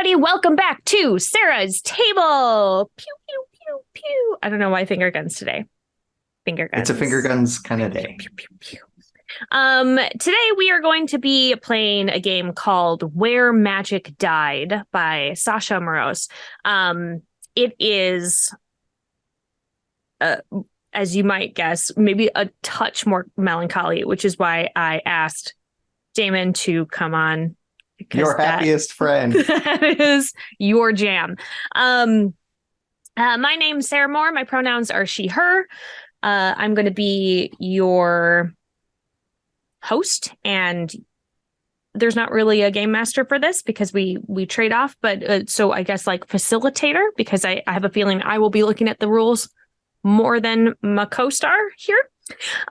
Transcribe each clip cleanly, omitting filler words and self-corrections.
everybody. Welcome back to Sarah's Table. Pew, pew, pew, pew. I don't know why finger guns today. Finger guns. It's a finger guns kind of day. Pew, pew, pew, pew. Today we are going to be playing a game called Where Magic Died by Sascha Moros. It is, as you might guess, maybe a touch more melancholy, which is why I asked Damon to come on. Your happiest friend. That is your jam. My name's Sarah Moore. My pronouns are she, her. I'm going to be your host, and there's not really a game master for this because we trade off. But so I guess like facilitator, because I have a feeling I will be looking at the rules more than my co-star here.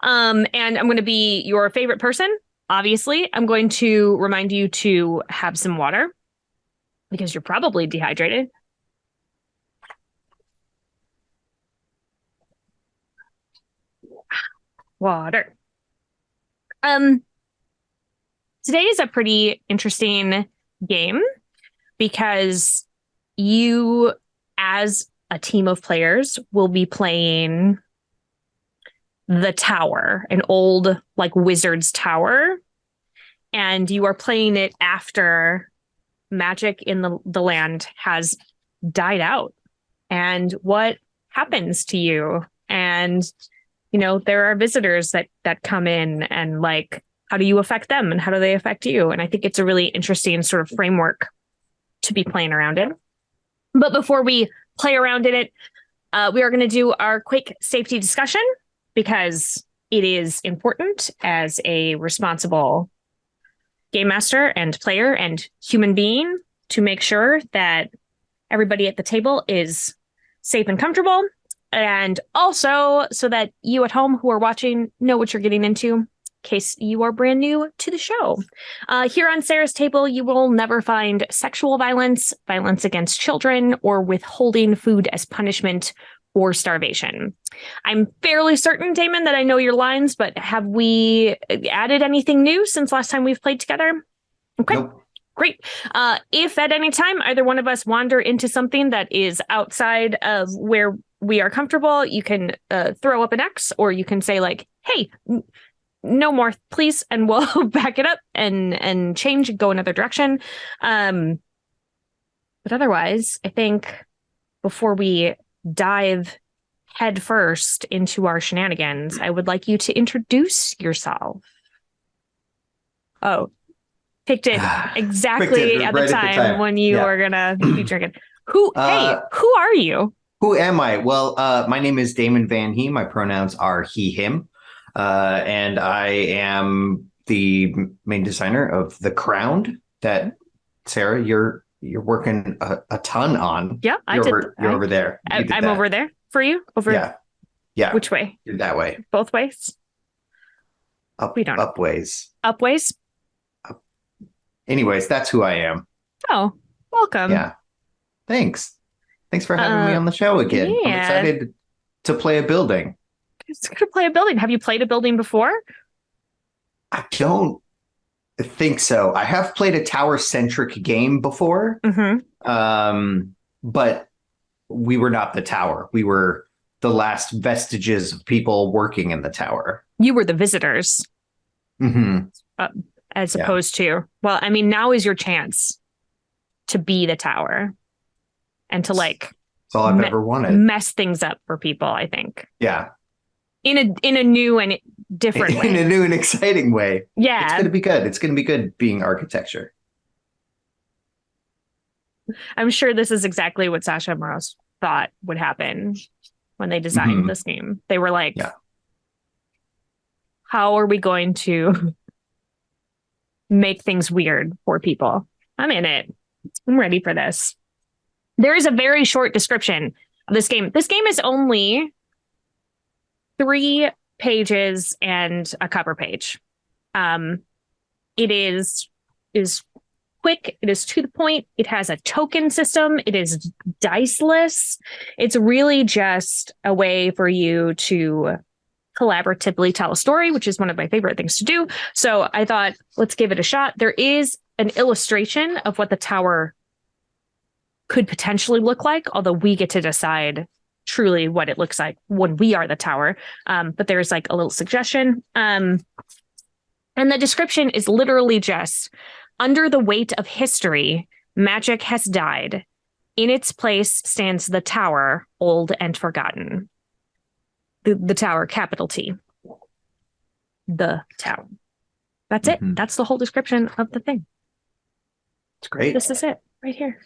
And I'm going to be your favorite person. Obviously, I'm going to remind you to have some water because you're probably dehydrated. Water. Today is a pretty interesting game because you, as a team of players, will be playing the tower, an old like wizard's tower, and you are playing it after magic in the land has died out. And what happens to you? And you know, there are visitors that come in, and like, how do you affect them and how do they affect you? And I think it's a really interesting sort of framework to be playing around in. But before we play around in it, we are going to do our quick safety discussion, because it is important as a responsible game master and player and human being to make sure that everybody at the table is safe and comfortable. And also so that you at home who are watching know what you're getting into in case you are brand new to the show. Here on Sarah's Table, you will never find sexual violence, violence against children, or withholding food as punishment or starvation. I'm fairly certain, Damon, that I know your lines, but have we added anything new since last time we've played together? Okay, Nope. Great. If at any time either one of us wander into something that is outside of where we are comfortable, you can throw up an X, or you can say like, hey, no more, please, and we'll back it up and change and go another direction. But otherwise, I think before we dive headfirst into our shenanigans, I would like you to introduce yourself. Oh, picked it exactly at the time when you were gonna be drinking. Hey, who are you? Who am I? Well, my name is Damon Vanhee. My pronouns are he, him. And I am the main designer of The Crowned that, Sarah, you're working a ton on. Yeah, You're over there. I'm over there for you? Over? Yeah. Which way? You're that way. Both ways? We don't know. Up ways. Up ways? Anyways, that's who I am. Oh, welcome. Yeah. Thanks for having me on the show again. Yeah. I'm excited to play a building. It's going to play a building. Have you played a building before? I don't think so. I have played a tower-centric game before, but we were not the tower. We were the last vestiges of people working in the tower. You were the visitors. As opposed to, well, I mean, now is your chance to be the tower and to like that's all I've ever wanted. Mess things up for people, I think. Yeah. In a new and different way. In a new and exciting way. Yeah. It's going to be good. It's going to be good being architecture. I'm sure this is exactly what Sascha Moros thought would happen when they designed this game. They were like, how are we going to make things weird for people? I'm in it. I'm ready for this. There is a very short description of this game. This game is only 3 pages and a cover page. It is quick. It is to the point. It has a token system. It is diceless. It's really just a way for you to collaboratively tell a story, which is one of my favorite things to do. So I thought, let's give it a shot. There is an illustration of what the tower could potentially look like, although we get to decide truly what it looks like when we are the tower. But there's like a little suggestion. And the description is literally just, under the weight of history, magic has died. In its place stands the tower, old and forgotten. The tower, capital T. The tower. That's it. That's the whole description of the thing. It's great. This is it right here.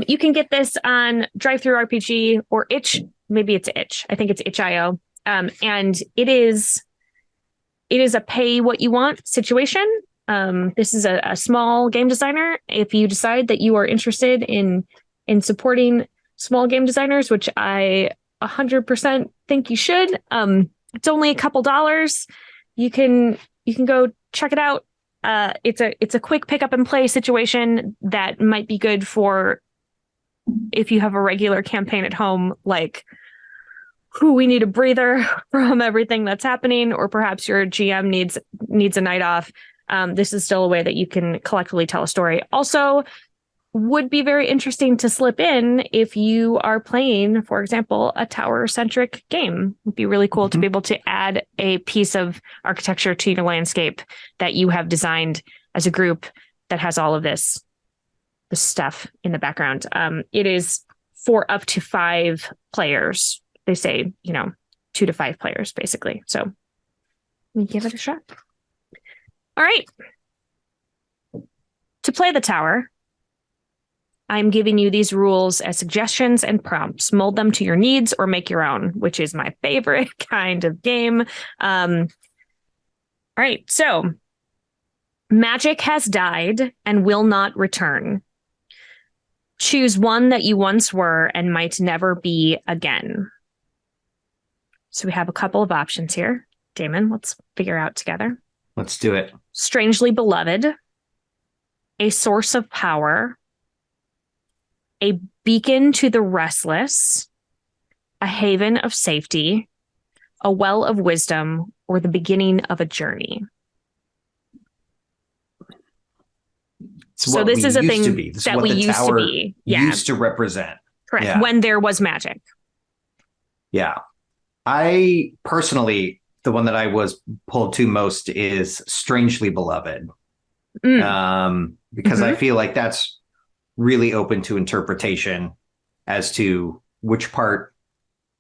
You can get this on Drive-Thru RPG or Itch. Maybe it's Itch. I think it's Itch.io. And it is a pay what you want situation. This is a small game designer. If you decide that you are interested in supporting small game designers, which I 100% think you should, it's only a couple dollars. You can go check it out. It's a quick pick up and play situation that might be good for if you have a regular campaign at home, like, we need a breather from everything that's happening, or perhaps your GM needs a night off. This is still a way that you can collectively tell a story. Also, would be very interesting to slip in if you are playing, for example, a tower-centric game. It'd be really cool to be able to add a piece of architecture to your landscape that you have designed as a group that has all of this stuff in the background. It is for up to 5 players. They say, 2 to 5 players, basically. So we give it a shot. All right. To play the tower, I'm giving you these rules as suggestions and prompts. Mold them to your needs or make your own, which is my favorite kind of game. All right. So magic has died and will not return. Choose one that you once were and might never be again. So we have a couple of options here. Damon, let's figure out together. Let's do it. Strangely beloved, a source of power, a beacon to the restless, a haven of safety, a well of wisdom, or the beginning of a journey. So this is a thing that we used to be. Yeah. Used to represent. Correct. Yeah. When there was magic. Yeah. I personally, the one that I was pulled to most is Strangely Beloved. Because I feel like that's really open to interpretation as to which part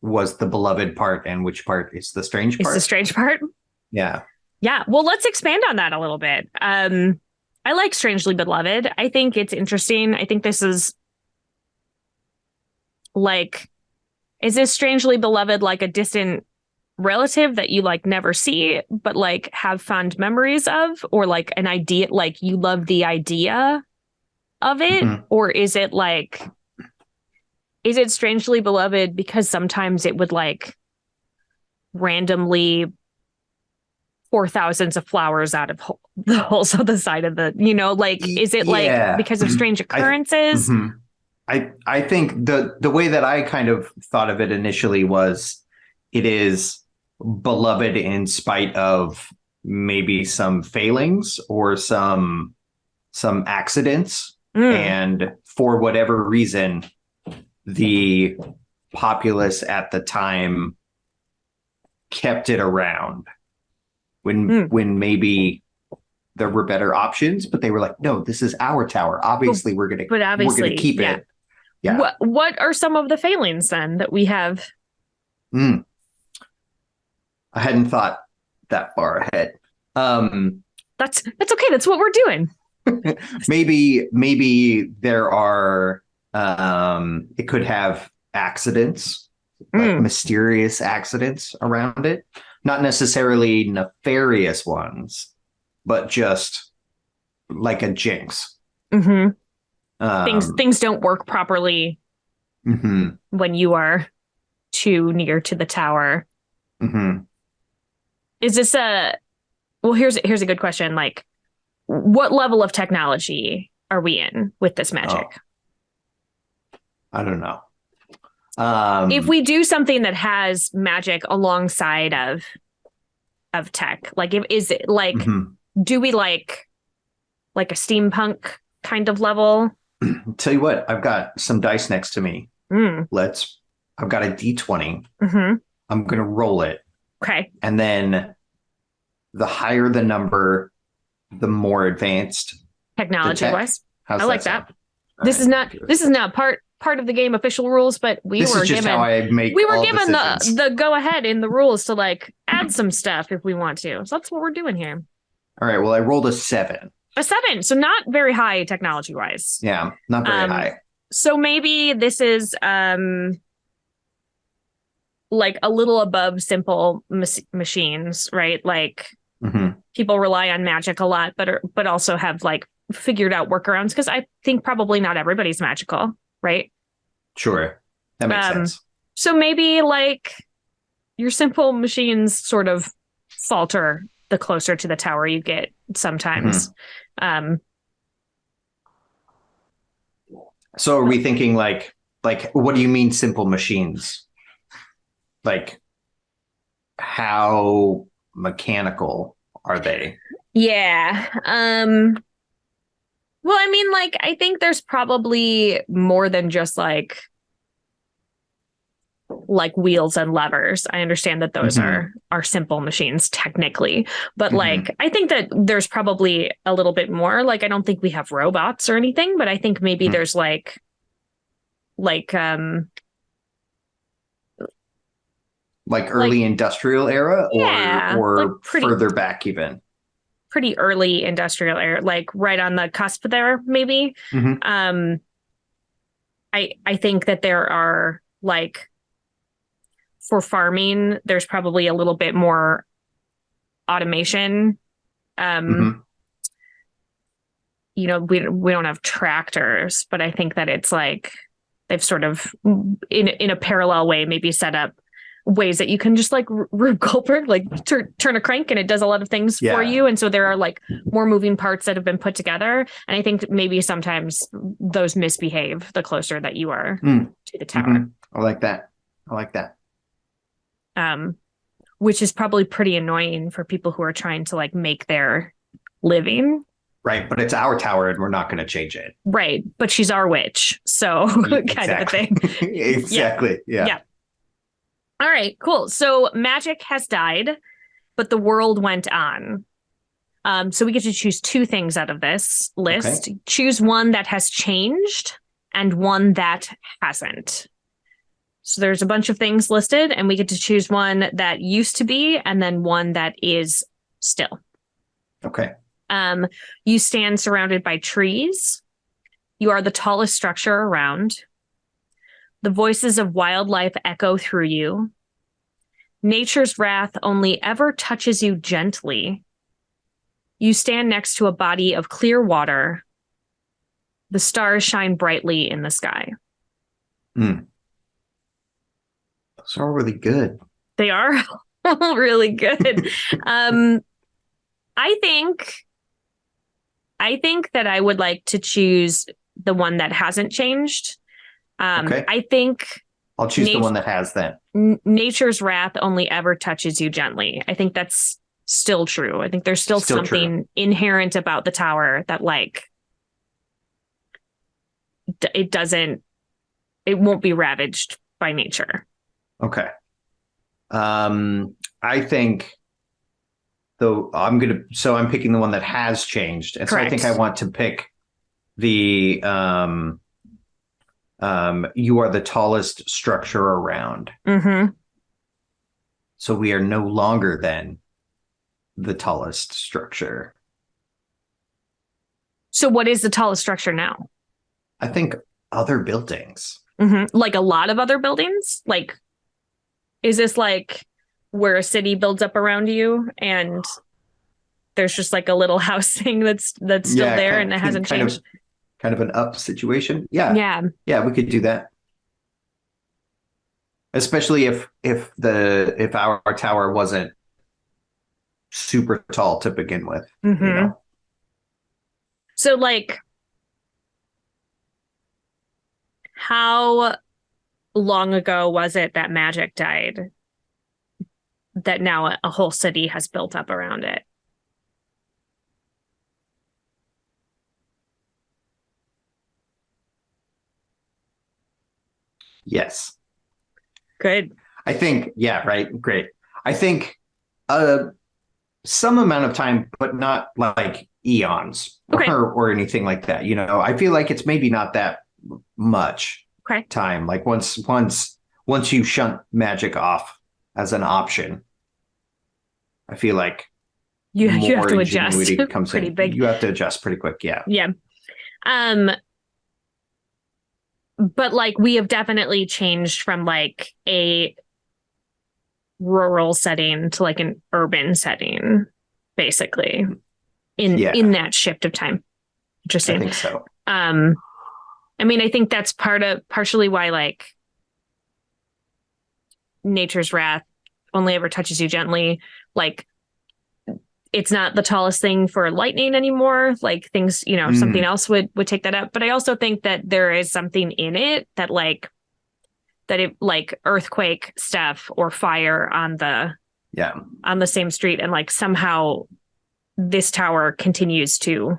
was the beloved part and which part is the strange part. It's the strange part? Yeah. Yeah. Well, let's expand on that a little bit. I like Strangely Beloved. I think it's interesting. I think this is like, is this Strangely Beloved like a distant relative that you like never see, but like have fond memories of, or like an idea, like you love the idea of it? Or is it like, is it Strangely Beloved because sometimes it would like randomly pour thousands of flowers out of the holes of the side of the, like, is it like because of strange occurrences? I think the way that I kind of thought of it initially was it is beloved in spite of maybe some failings or some accidents. And for whatever reason, the populace at the time kept it around when maybe there were better options, but they were like, no, this is our tower. Obviously, we're going to keep it. Yeah. What are some of the failings then that we have? I hadn't thought that far ahead. That's okay. That's what we're doing. maybe there are it could have accidents, like mysterious accidents around it, not necessarily nefarious ones, but just like a jinx. Things don't work properly when you are too near to the tower. Is this here's a good question. Like, what level of technology are we in with this magic? I don't know. If we do something that has magic alongside of tech, like is it like, do we like a steampunk kind of level? Tell you what, I've got some dice next to me. Mm. I've got a D20. Mm-hmm. I'm going to roll it. Okay. And then the higher the number, the more advanced the Technology tech. wise, I How's that like sound? that. All right. This is not part of the game official rules, but This is just how I make we were all given decisions. the go ahead in the rules to like add some stuff if we want to. So that's what we're doing here. All right. Well, I rolled a 7. A 7, so not very high technology wise. Yeah, not very high. So maybe this is like a little above simple machines, right? Like people rely on magic a lot, but also have like figured out workarounds because I think probably not everybody's magical, right? Sure. That makes sense. So maybe like your simple machines sort of falter the closer to the tower you get sometimes. So are we thinking what do you mean simple machines? Like how mechanical are they? Yeah. Well, I mean, like, I think there's probably more than just like wheels and levers. I understand that those are simple machines technically, but like I think that there's probably a little bit more. Like I don't think we have robots or anything, but I think maybe there's like early industrial era or like further back even. Pretty early industrial era, like right on the cusp there, maybe. I think that there are like for farming, there's probably a little bit more automation. You know, we don't have tractors, but I think that it's like they've sort of in a parallel way maybe set up ways that you can just like Rube Goldberg, like turn a crank and it does a lot of things for you. And so there are like more moving parts that have been put together. And I think maybe sometimes those misbehave the closer that you are to the tower. I like that. Which is probably pretty annoying for people who are trying to like make their living. Right. But it's our tower and we're not going to change it. Right. But she's our witch. So kind of a thing. Exactly. Yeah. All right, cool. So magic has died, but the world went on. So we get to choose 2 things out of this list. Okay. Choose one that has changed and one that hasn't. So there's a bunch of things listed, and we get to choose one that used to be and then one that is still. Okay. You stand surrounded by trees. You are the tallest structure around. The voices of wildlife echo through you. Nature's wrath only ever touches you gently. You stand next to a body of clear water. The stars shine brightly in the sky. Those are really good. They are really good. I think that I would like to choose the one that hasn't changed. Okay. I think I'll choose the one that has then. Nature's wrath only ever touches you gently. I think that's still true. I think there's still something inherent about the tower that like it won't be ravaged by nature. Okay. I think though I'm picking the one that has changed. And Correct. So I think I want to pick the you are the tallest structure around. So we are no longer then the tallest structure. So what is the tallest structure now? I think other buildings. Like a lot of other buildings? Like, is this like where a city builds up around you and there's just like a little house thing that's still there and it hasn't changed? Kind of an up situation. Yeah, we could do that. Especially if our tower wasn't super tall to begin with. You know? So like, how long ago was it that magic died? That now a whole city has built up around it? Yes. Good. I think, yeah, right. Great. I think uh some amount of time, but not like eons Okay. or anything like that. I feel like it's maybe not that much Okay. time. Like once you shunt magic off as an option, I feel like You have more to adjust ingenuity comes pretty in. big. You have to adjust pretty quick. Yeah. Yeah. Um, but like we have definitely changed from like a rural setting to like an urban setting, basically, in Yeah, that shift of time. I Interesting. think so. Um, I mean, I think that's partially why like nature's wrath only ever touches you gently. Like it's not the tallest thing for lightning anymore. Like things, something Mm, else would take that up. But I also think that there is something in it that it like earthquake stuff or fire yeah. on the same street, and like somehow this tower continues to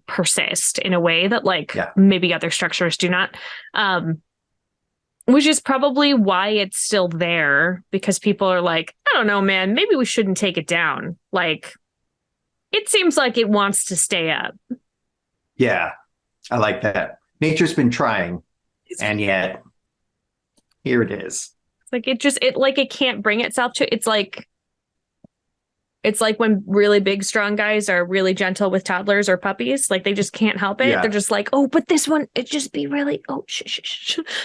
persist in a way that like Yeah. maybe other structures do not. Um, which is probably why it's still there, because people are like, I don't know, man, maybe we shouldn't take it down. Like it seems like it wants to stay up. Yeah. I like that. Nature's been trying, and yet here it is. Like it can't bring itself to it's like when really big strong guys are really gentle with toddlers or puppies, like they just can't help it. They're Yeah. just like, oh, but this one it just be really, oh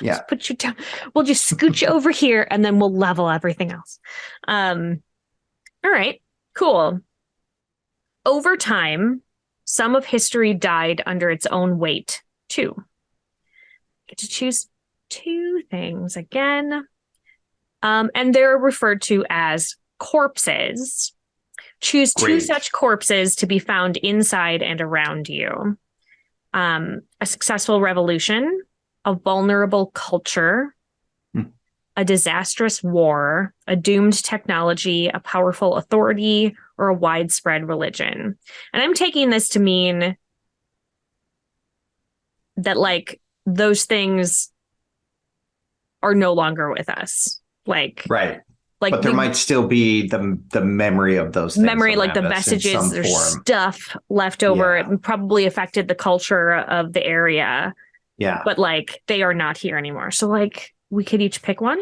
Yeah. just put you down. We'll just scoot you over here and then we'll level everything else. Um all right, cool. Over time, some of history died under its own weight too. Get to choose two things again. And they're referred to as corpses. Choose two Great. such corpses to be found inside and around you. A successful revolution, a vulnerable culture, Hmm. a disastrous war, a doomed technology, a powerful authority, or a widespread religion. And I'm taking this to mean that, like, those things are no longer with us. Right. Like But there we might still be the memory of those things memory, like the around us in vestiges, some there's form. stuff left over. Yeah. It probably affected the culture of the area, Yeah. but like they are not here anymore. So like we could each pick one.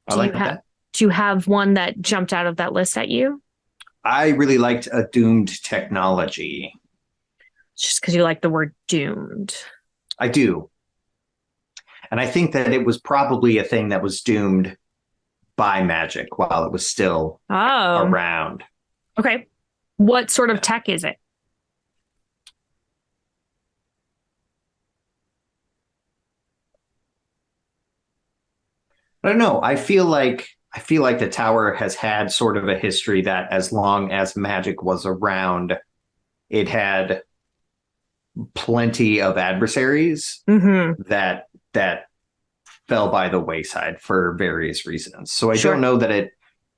I Do you like have that. do you have one that jumped out of that list at you? I really liked a doomed technology. Just because you like the word doomed. I do. And I think that it was probably a thing that was doomed by magic while it was still Oh, around. okay. What sort of tech is it? I don't know. I feel like the tower has had sort of a history that as long as magic was around, it had plenty of adversaries Mm-hmm. that fell by the wayside for various reasons. So I don't Sure. know that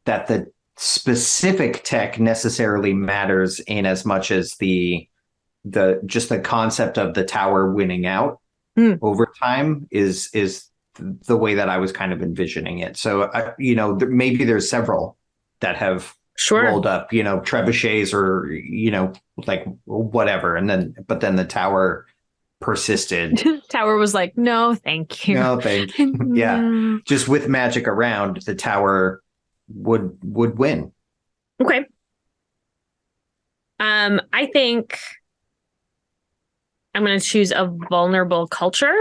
the specific tech necessarily matters in as much as the just the concept of the tower winning out Mm, over time is the way that I was kind of envisioning it. So maybe there's several that have sure. rolled up, trebuchets or like whatever, but then the tower persisted. Tower was like, no, thank you. No, thank you. Yeah, No. just with magic around, the tower would win. Okay. I think I'm going to choose a vulnerable culture.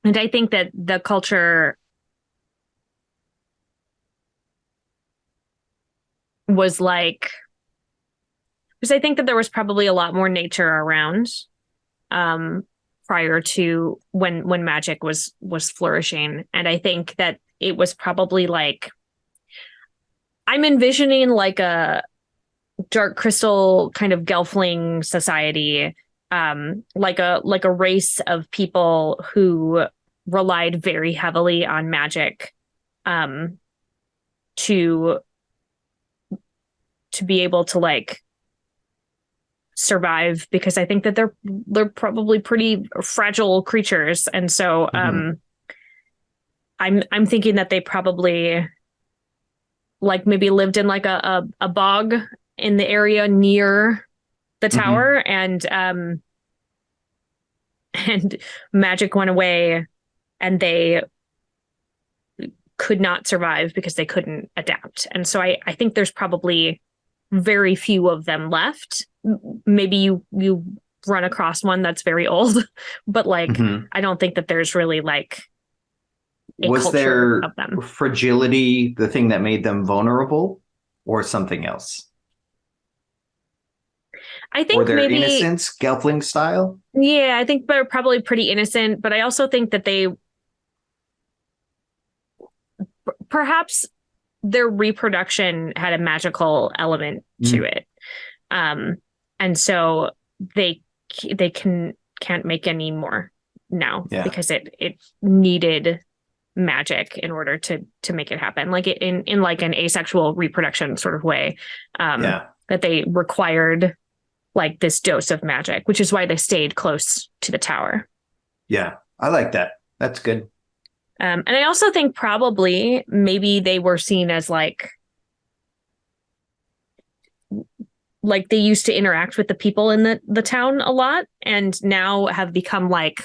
And I think that the culture was like, because I think that there was probably a lot more nature around um, prior to when magic was flourishing. And I think that it was probably like, I'm envisioning like a dark crystal kind of gelfling society, like a race of people who relied very heavily on magic um to be able to like survive because I think that they're probably pretty fragile creatures. And so I'm thinking that they probably like maybe lived in like a bog in the area near the tower and magic went away and they could not survive because they couldn't adapt. And so I think there's probably very few of them left. Maybe you run across one that's very old, but like I don't think that there's really like a Was culture their of them. fragility the thing that made them vulnerable, or something else? I Or think their maybe innocence, Gelfling style? yeah, I think they're probably pretty innocent, but I also think that they perhaps their reproduction had a magical element to it. And so they can't make any more now because it needed magic in order to make it happen, like in like an asexual reproduction sort of way, that they required like this dose of magic, which is why they stayed close to the tower. Yeah, I like that. That's good. And I also think probably maybe they were seen as like they used to interact with the people in the town a lot and now have become like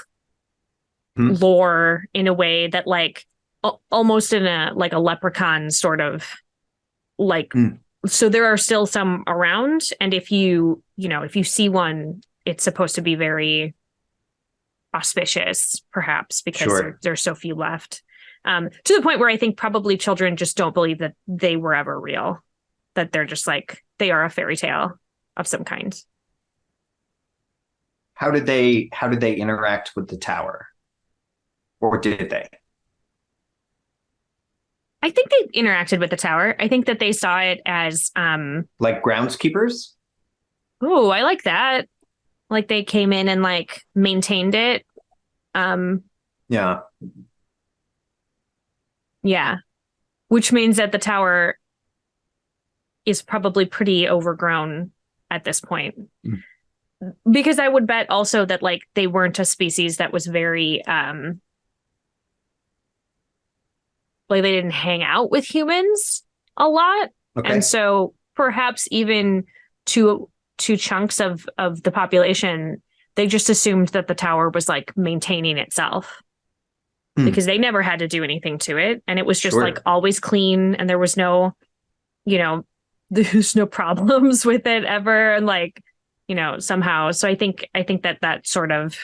lore in a way that like almost in a like a leprechaun sort of like so there are still some around, and if you see one, it's supposed to be very auspicious, perhaps because there's so few left, to the point where I think probably children just don't believe that they were ever real, that they're just like they are a fairy tale of some kind. How did they interact with the tower, or did they? I think they interacted with the tower. I think that they saw it as like groundskeepers. Oh, I like that. Like they came in and like maintained it. Yeah. Which means that the tower is probably pretty overgrown at this point. Because I would bet also that like they weren't a species that was very like they didn't hang out with humans a lot. And so perhaps even two chunks of the population, they just assumed that the tower was like maintaining itself because they never had to do anything to it. And it was just like always clean, and there was no, there's no problems with it ever. And like, somehow. So I think that sort of,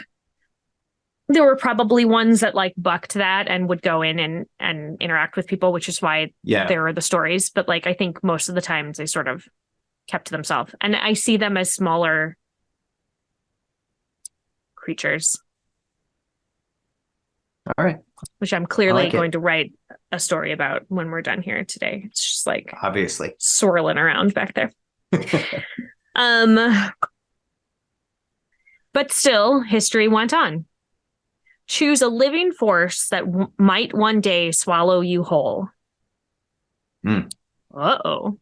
there were probably ones that like bucked that and would go in and interact with people, which is why there are the stories. But like, I think most of the times they sort of kept to themselves. And I see them as smaller creatures. All right. Which I'm clearly going to write a story about when we're done here today. It's just like obviously swirling around back there. But still, history went on. Choose a living force that might one day swallow you whole. Uh-oh.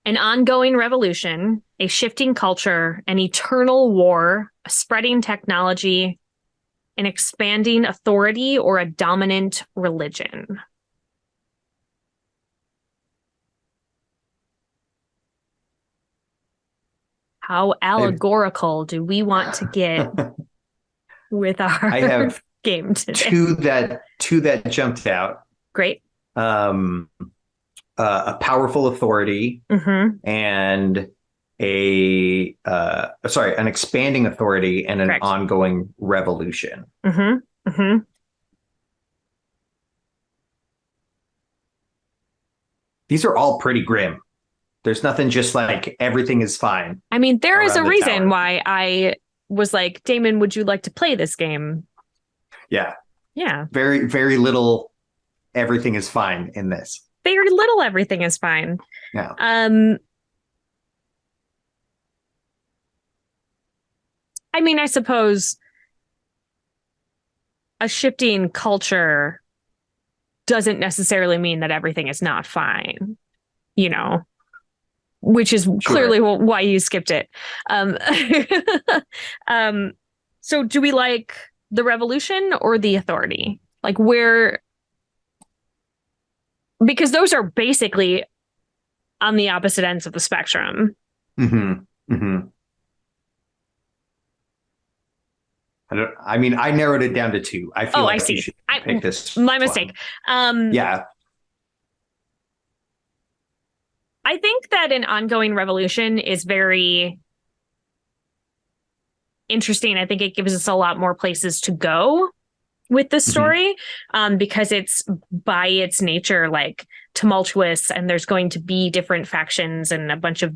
An ongoing revolution, a shifting culture, an eternal war, a spreading technology, an expanding authority, or a dominant religion. How allegorical do we want to get with our I have game today? Two that jumped out. Great. A powerful authority and an expanding authority and an ongoing revolution. These are all pretty grim. There's nothing just like everything is fine. I mean, there is a reason why I was like, Damon, would you like to play this game? Yeah. Yeah. Very, very little everything is fine in this. Very little everything is fine. Yeah. I mean, I suppose a shifting culture doesn't necessarily mean that everything is not fine, which is Sure. clearly why you skipped it. Um, so do we like the revolution or the authority? Like where, because those are basically on the opposite ends of the spectrum. Mm-hmm. Mm-hmm. I mean, I narrowed it down to two. I feel Oh, I like you see. should pick this My one. mistake. Um, Yeah. I think that an ongoing revolution is very interesting. I think it gives us a lot more places to go with the Mm-hmm. story, because it's by its nature like tumultuous, and there's going to be different factions and a bunch of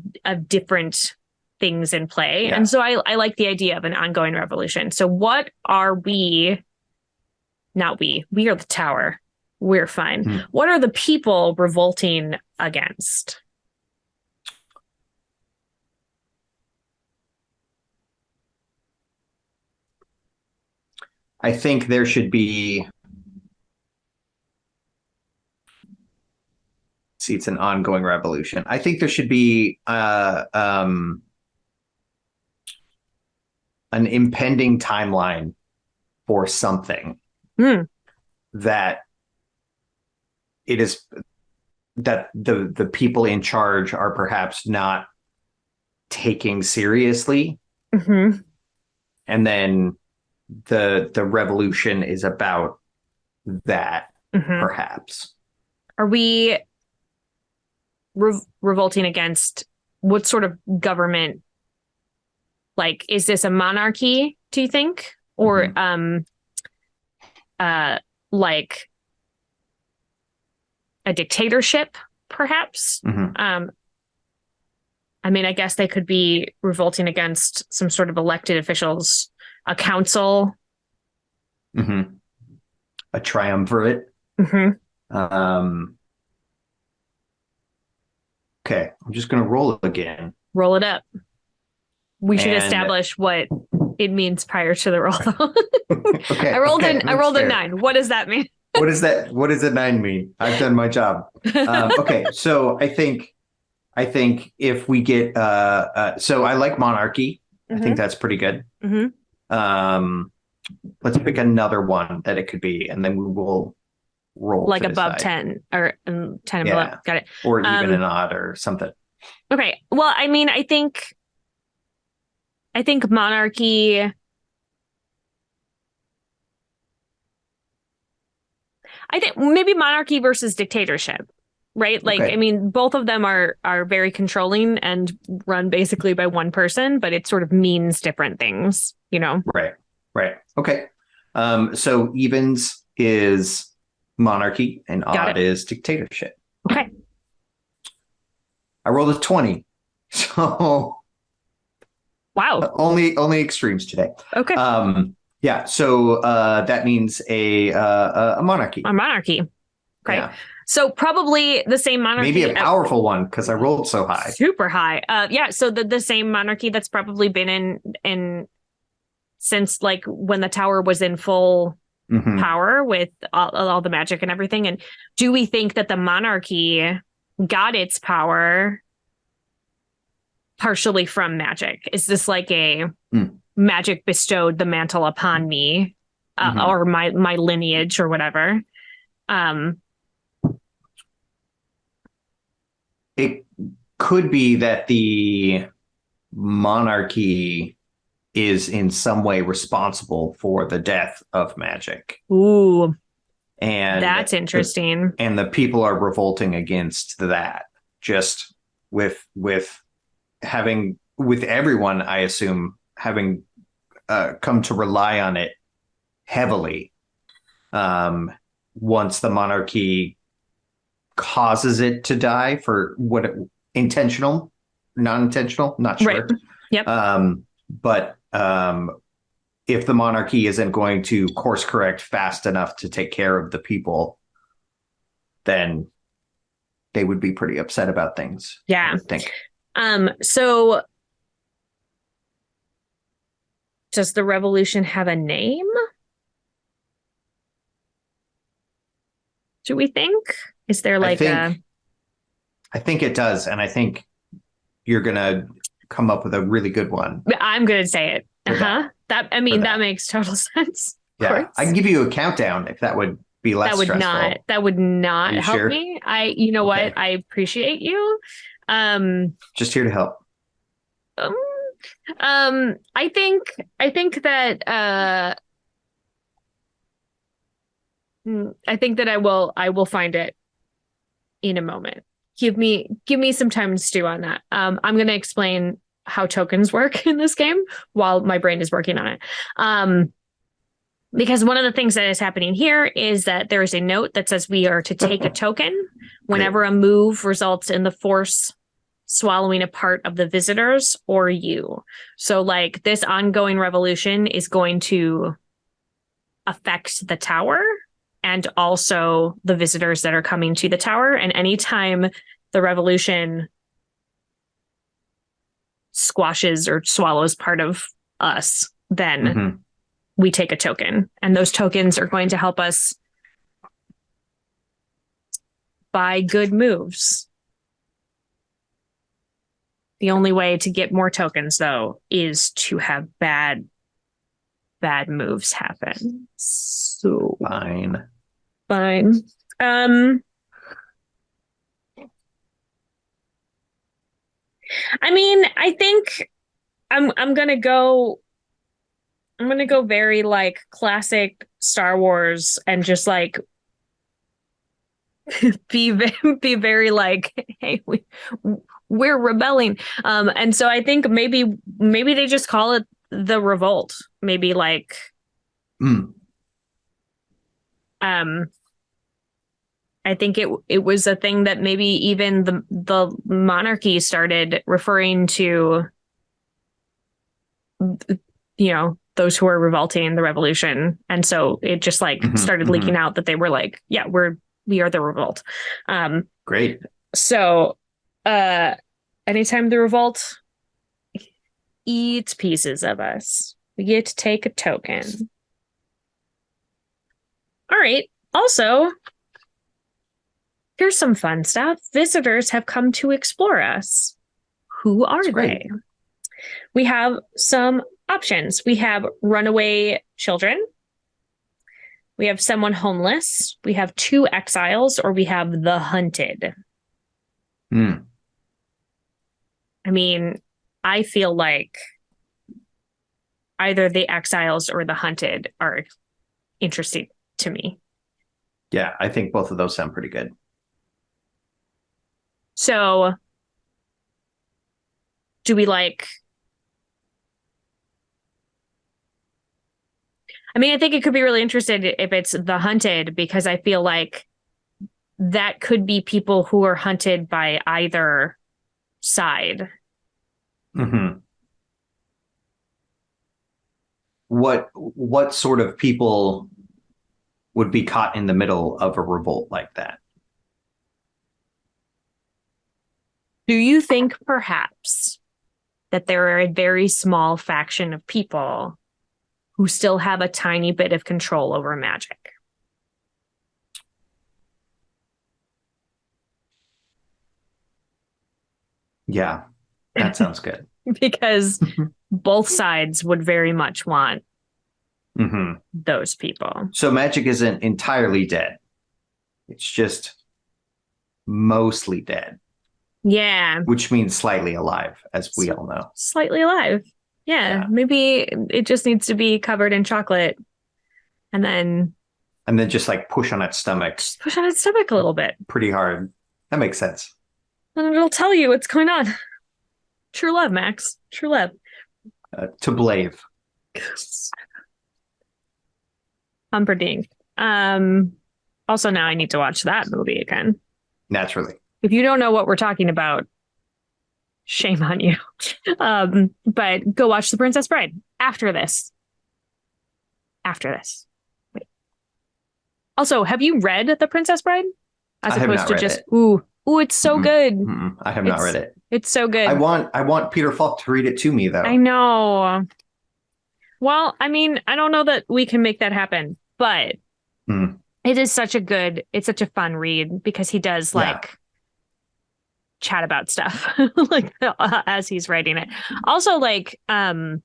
different things in play. And Yeah. so I like the idea of an ongoing revolution. So what are we? Not we. We are the tower. We're fine. Mm. What are the people revolting against? I think there should be. See, it's an ongoing revolution. I think there should be an impending timeline for something Hmm. that it is that the people in charge are perhaps not taking seriously, Mm-hmm. and then the revolution is about that, Mm-hmm. perhaps. Are we revolting against what sort of government? Like, is this a monarchy, do you think? Or Mm-hmm. uh like a dictatorship, perhaps? Mm-hmm. I mean, I guess they could be revolting against some sort of elected officials, a council. Mm-hmm. A triumvirate. Mm-hmm. um okay, I'm just gonna roll it again. Roll it up. We should And establish what it means prior to the roll. okay, I that's rolled a fair. 9. What does that mean? What is that? What does a nine mean? I've done my job. Okay, so I think if we get so I like monarchy. I think Mm-hmm. that's pretty good. Mm-hmm. Um, let's pick another one that it could be, and then we will roll Like to above decide. 10 or 10 and below. Yeah, Got it. or even Um, an odd or something. okay. Well, I mean, I think monarchy. I think maybe monarchy versus dictatorship, right? Like, I Okay, mean, both of them are very controlling and run basically by one person, but it sort of means different things, you know? right, right. Okay. So evens is monarchy, and Got odd it. is dictatorship. Okay. I rolled a 20, so Wow. only extremes today. Okay. Yeah, so that means a monarchy. A monarchy. Okay. Yeah, So probably the same maybe monarchy. a powerful one because I rolled so high. Super high. Yeah. So the same monarchy that's probably been in since like when the tower was in full Hmm. power with all the magic and everything. And do we think that the monarchy got its power partially from magic? Is this like a magic bestowed the mantle upon me, Mm-hmm. or my lineage or whatever? Um, It could be that the monarchy is in some way responsible for the death of magic, ooh, and that's the interesting. and the people are revolting against that. Just with having with everyone, I assume, having come to rely on it heavily. Once the monarchy causes it to die for what intentional, non-intentional, not Right. sure. Yep. But if the monarchy isn't going to course correct fast enough to take care of the people, then they would be pretty upset about things, I Yeah. would think. So does the revolution have a name? Do we think? Is there I like a think I think it does, and I think you're gonna come up with a really good one. I'm gonna say it. That makes total sense. Of Yeah, I can course. give you a countdown if that would be less stressful. That would Are not you help sure? me. You know what? Okay, I appreciate you. Um, just here to help. um, I think that I think that I will find it in a moment. Give me some time to stew on that. I'm going to explain how tokens work in this game while my brain is working on it. Because one of the things that is happening here is that there is a note that says we are to take a token whenever a move results in the force swallowing a part of the visitors or you. So like this ongoing revolution is going to affect the tower and also the visitors that are coming to the tower. And anytime the revolution squashes or swallows part of us, then we take a token. And those tokens are going to help us buy good moves. The only way to get more tokens, though, is to have bad moves happen. So Fine. I mean, I think I'm gonna go very like classic Star Wars and just like be be very like, hey, we're rebelling. And so I think maybe they just call it the revolt. Maybe like I think it was a thing that maybe even the monarchy started referring to, those who are revolting, the revolution. And so it just like started leaking out that they were like, yeah, we are the revolt. Great. So anytime the revolt eats pieces of us, we get to take a token. All right. Also, here's some fun stuff. Visitors have come to explore us. Who are they? We have some options. We have runaway children. We have someone homeless. We have 2 exiles, or we have the hunted. I mean, I feel like either the exiles or the hunted are interesting to me. Yeah, I think both of those sound pretty good. So, do we like... I mean, I think it could be really interesting if it's the hunted, because I feel like that could be people who are hunted by either side. What sort of people would be caught in the middle of a revolt like that? Do you think perhaps that there are a very small faction of people who still have a tiny bit of control over magic? Yeah, that sounds good. Because both sides would very much want those people. So magic isn't entirely dead. It's just mostly dead. Yeah. Which means slightly alive, as we all know. Slightly alive. Yeah. Maybe it just needs to be covered in chocolate and then just like push on its stomach. Just push on its stomach a little bit. Pretty hard. That makes sense. And it'll tell you what's going on. True love, Max. True love. To Blave. Humperdinck. Also, now I need to watch that movie again. Naturally. If you don't know what we're talking about, shame on you. But go watch The Princess Bride after this. Wait. Also, have you read The Princess Bride? As opposed to just, it's so good. I have not read it. It's so good. I want Peter Falk to read it to me, though. I know. Well, I mean, I don't know that we can make that happen, but it's such a fun read because he does like chat about stuff like as he's writing it. Also, like the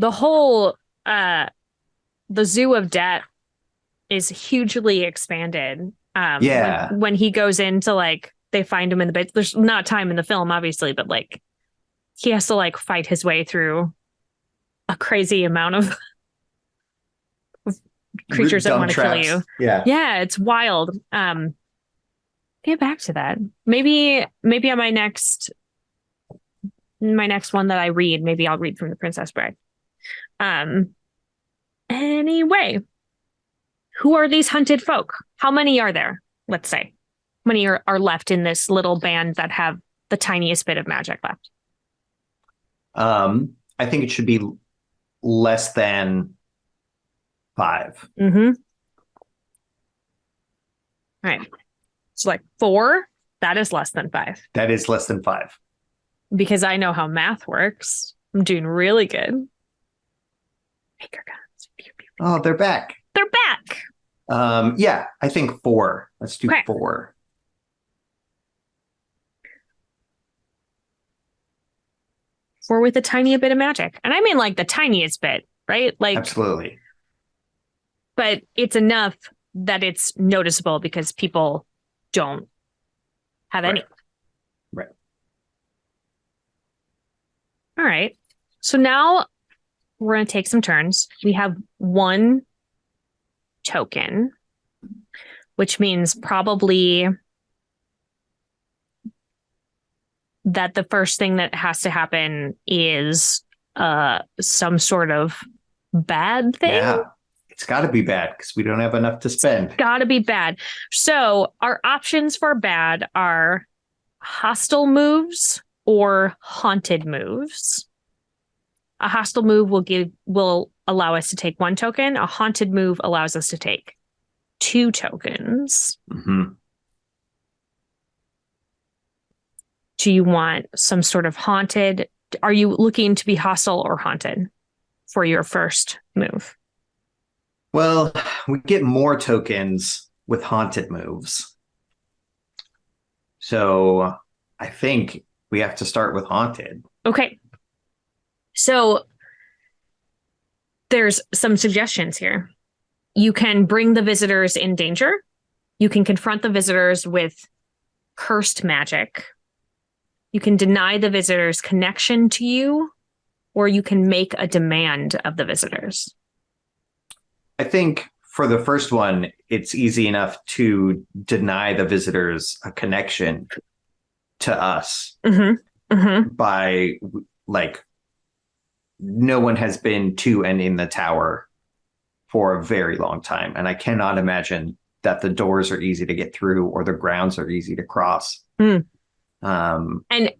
whole the Zoo of Death is hugely expanded. Yeah. When he goes into like they find him in the bed. There's not time in the film, obviously, but like he has to like fight his way through a crazy amount of creatures that Dumb want to kill traps. you. Yeah. Yeah, it's wild. Get back to that. Maybe on my next one that I read, maybe I'll read from The Princess Bride. Anyway, who are these hunted folk? How many are there? Let's say. How many are left in this little band that have the tiniest bit of magic left? I think it should be less than 5. Mm-hmm. All right. So like 4, that is less than 5. That is less than 5. Because I know how math works. I'm doing really good. Maker guns. Oh, they're back. They're back. Yeah, I think 4. Let's do 4. 4 with a tiny bit of magic. And I mean like the tiniest bit, right? Like absolutely. But it's enough that it's noticeable because people don't have any. Right. All right. So now we're going to take some turns. We have 1 token, which means probably that the first thing that has to happen is some sort of bad thing. Yeah. It's got to be bad because we don't have enough to spend. Got to be bad. So our options for bad are hostile moves or haunted moves. A hostile move will allow us to take 1 token. A haunted move allows us to take 2 tokens. Mm-hmm. Do you want some sort of haunted? Are you looking to be hostile or haunted for your first move? Well, we get more tokens with haunted moves. So I think we have to start with haunted. Okay. So there's some suggestions here. You can bring the visitors in danger. You can confront the visitors with cursed magic. You can deny the visitors connection to you, or you can make a demand of the visitors. I think for the first one, it's easy enough to deny the visitors a connection to us by like no one has been to and in the tower for a very long time. And I cannot imagine that the doors are easy to get through or the grounds are easy to cross. And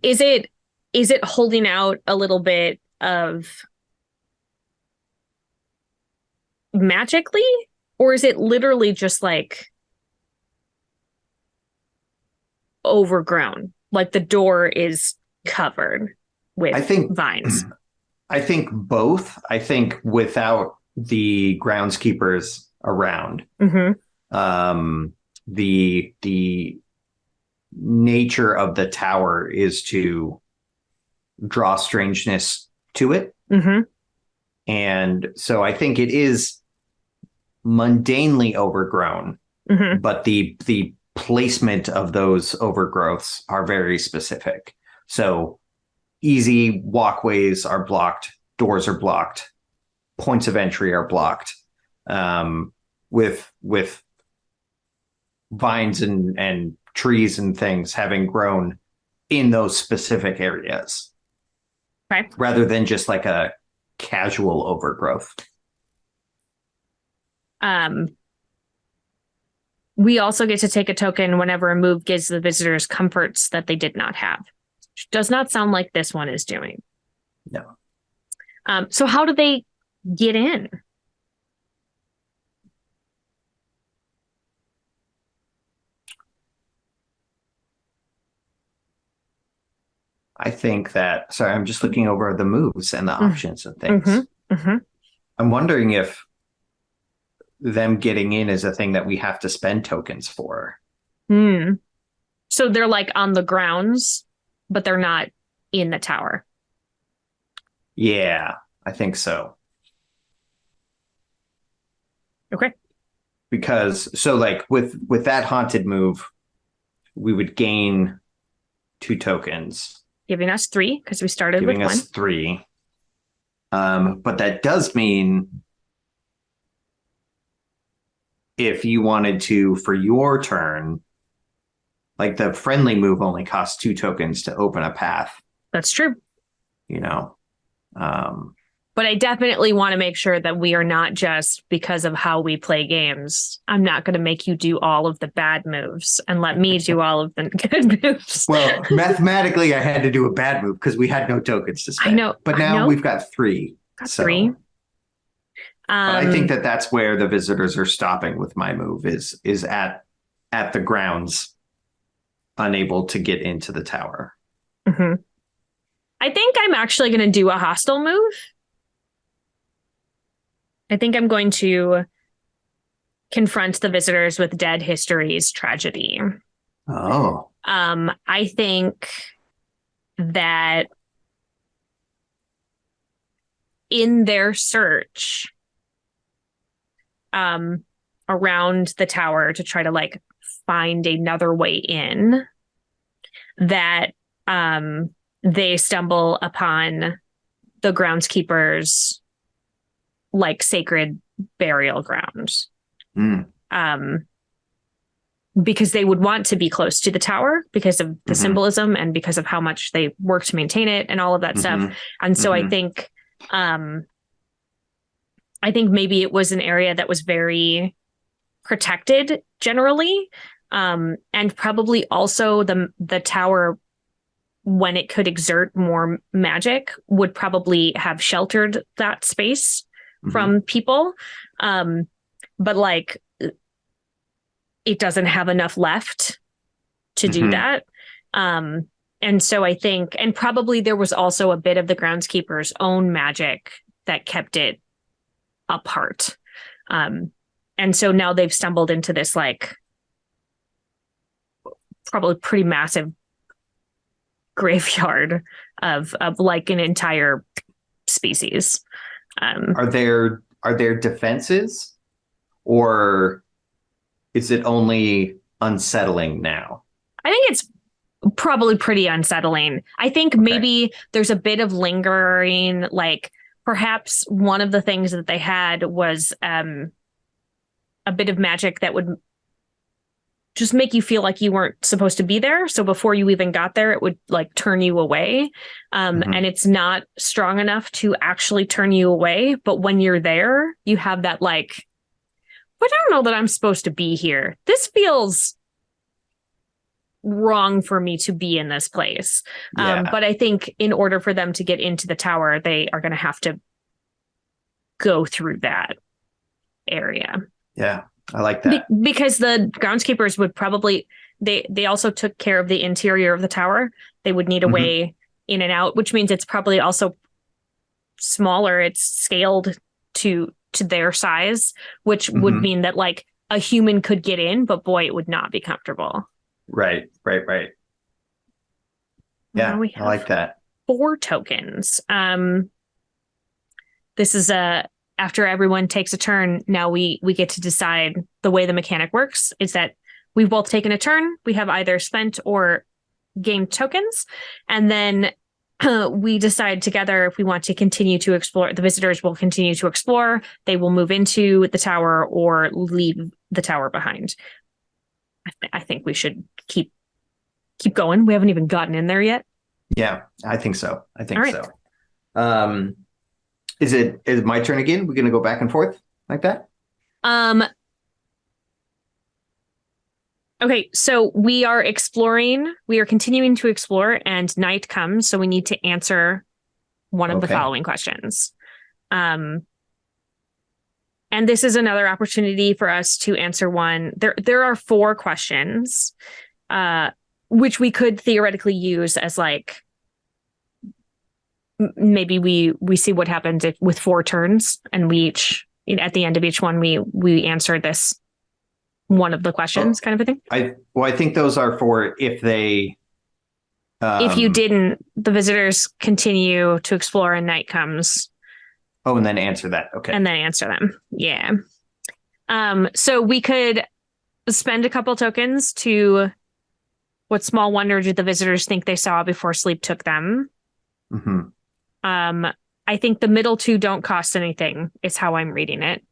is it holding out a little bit of magically, or is it literally just like overgrown? Like the door is covered with vines. I think both. I think without the groundskeepers around, the nature of the tower is to draw strangeness to it. And so I think it is mundanely overgrown, but the placement of those overgrowths are very specific. So easy walkways are blocked, doors are blocked, points of entry are blocked, with vines and trees and things having grown in those specific areas, right? Rather than just like a casual overgrowth. We also get to take a token whenever a move gives the visitors comforts that they did not have. Which does not sound like this one is doing. No. So how do they get in? I think that, sorry, I'm just looking over the moves and the options and things. I'm wondering if them getting in is a thing that we have to spend tokens for. So they're like on the grounds, but they're not in the tower. Yeah, I think so. Okay. Because so like with that haunted move, we would gain 2 tokens, Giving us 3 because we started with giving 1. us 3. But that does mean if you wanted to, for your turn, like the friendly move only costs 2 tokens to open a path, That's true. you know. But I definitely want to make sure that we are not just because of how we play games. I'm not going to make you do all of the bad moves and let me do all of the good moves. Well, mathematically, I had to do a bad move because we had no tokens to spend. I know. But now we've got 3. Got so 3. But I think that's where the visitors are stopping with my move is at the grounds, unable to get into the tower. Mm-hmm. I think I'm actually going to do a hostile move. I think I'm going to confront the visitors with dead history's tragedy. Oh. I think that in their search around the tower to try to like find another way in, that they stumble upon the groundskeeper's like sacred burial ground. Because they would want to be close to the tower because of the symbolism and because of how much they work to maintain it and all of that stuff. And so I think maybe it was an area that was very protected generally. And probably also the tower, when it could exert more magic, would probably have sheltered that space from people. But like, it doesn't have enough left to do that. And so I think, and probably there was also a bit of the groundskeeper's own magic that kept it apart. And so now they've stumbled into this like probably pretty massive graveyard of like an entire species. Are there defenses, or is it only unsettling now? I think it's probably pretty unsettling. I think maybe there's a bit of lingering, like perhaps one of the things that they had was a bit of magic that would just make you feel like you weren't supposed to be there. So before you even got there, it would like turn you away. And it's not strong enough to actually turn you away. But when you're there, you have that like, but I don't know that I'm supposed to be here. This feels wrong for me to be in this place. But I think in order for them to get into the tower, they are going to have to go through that area. Yeah, I like that. Because the groundskeepers would probably, they also took care of the interior of the tower. They would need a way in and out, which means it's probably also smaller. It's scaled to their size, which would mean that like a human could get in, but boy, it would not be comfortable. Right. Yeah, I like that. 4 tokens. This is after everyone takes a turn, now we get to decide. The way the mechanic works is that we've both taken a turn. We have either spent or gained tokens. And then we decide together if we want to continue to explore. The visitors will continue to explore. They will move into the tower or leave the tower behind. I think we should keep going. We haven't even gotten in there yet. Yeah, I think so. So. Is it my turn again? We're going to go back and forth like that? Okay, so we are exploring. We are continuing to explore, and night comes, so we need to answer one of the following questions. And this is another opportunity for us to answer one. There are 4 questions, which we could theoretically use as like, maybe we see what happens with 4 turns, and we each, at the end of each one, we answer this one of the questions, kind of a thing. I think those are for if they. If you didn't, the visitors continue to explore and night comes. Oh, and then answer that. Okay. And then answer them. Yeah. So we could spend a couple tokens to what small wonder did the visitors think they saw before sleep took them. Mm-hmm. I think the middle two don't cost anything, is how I'm reading it.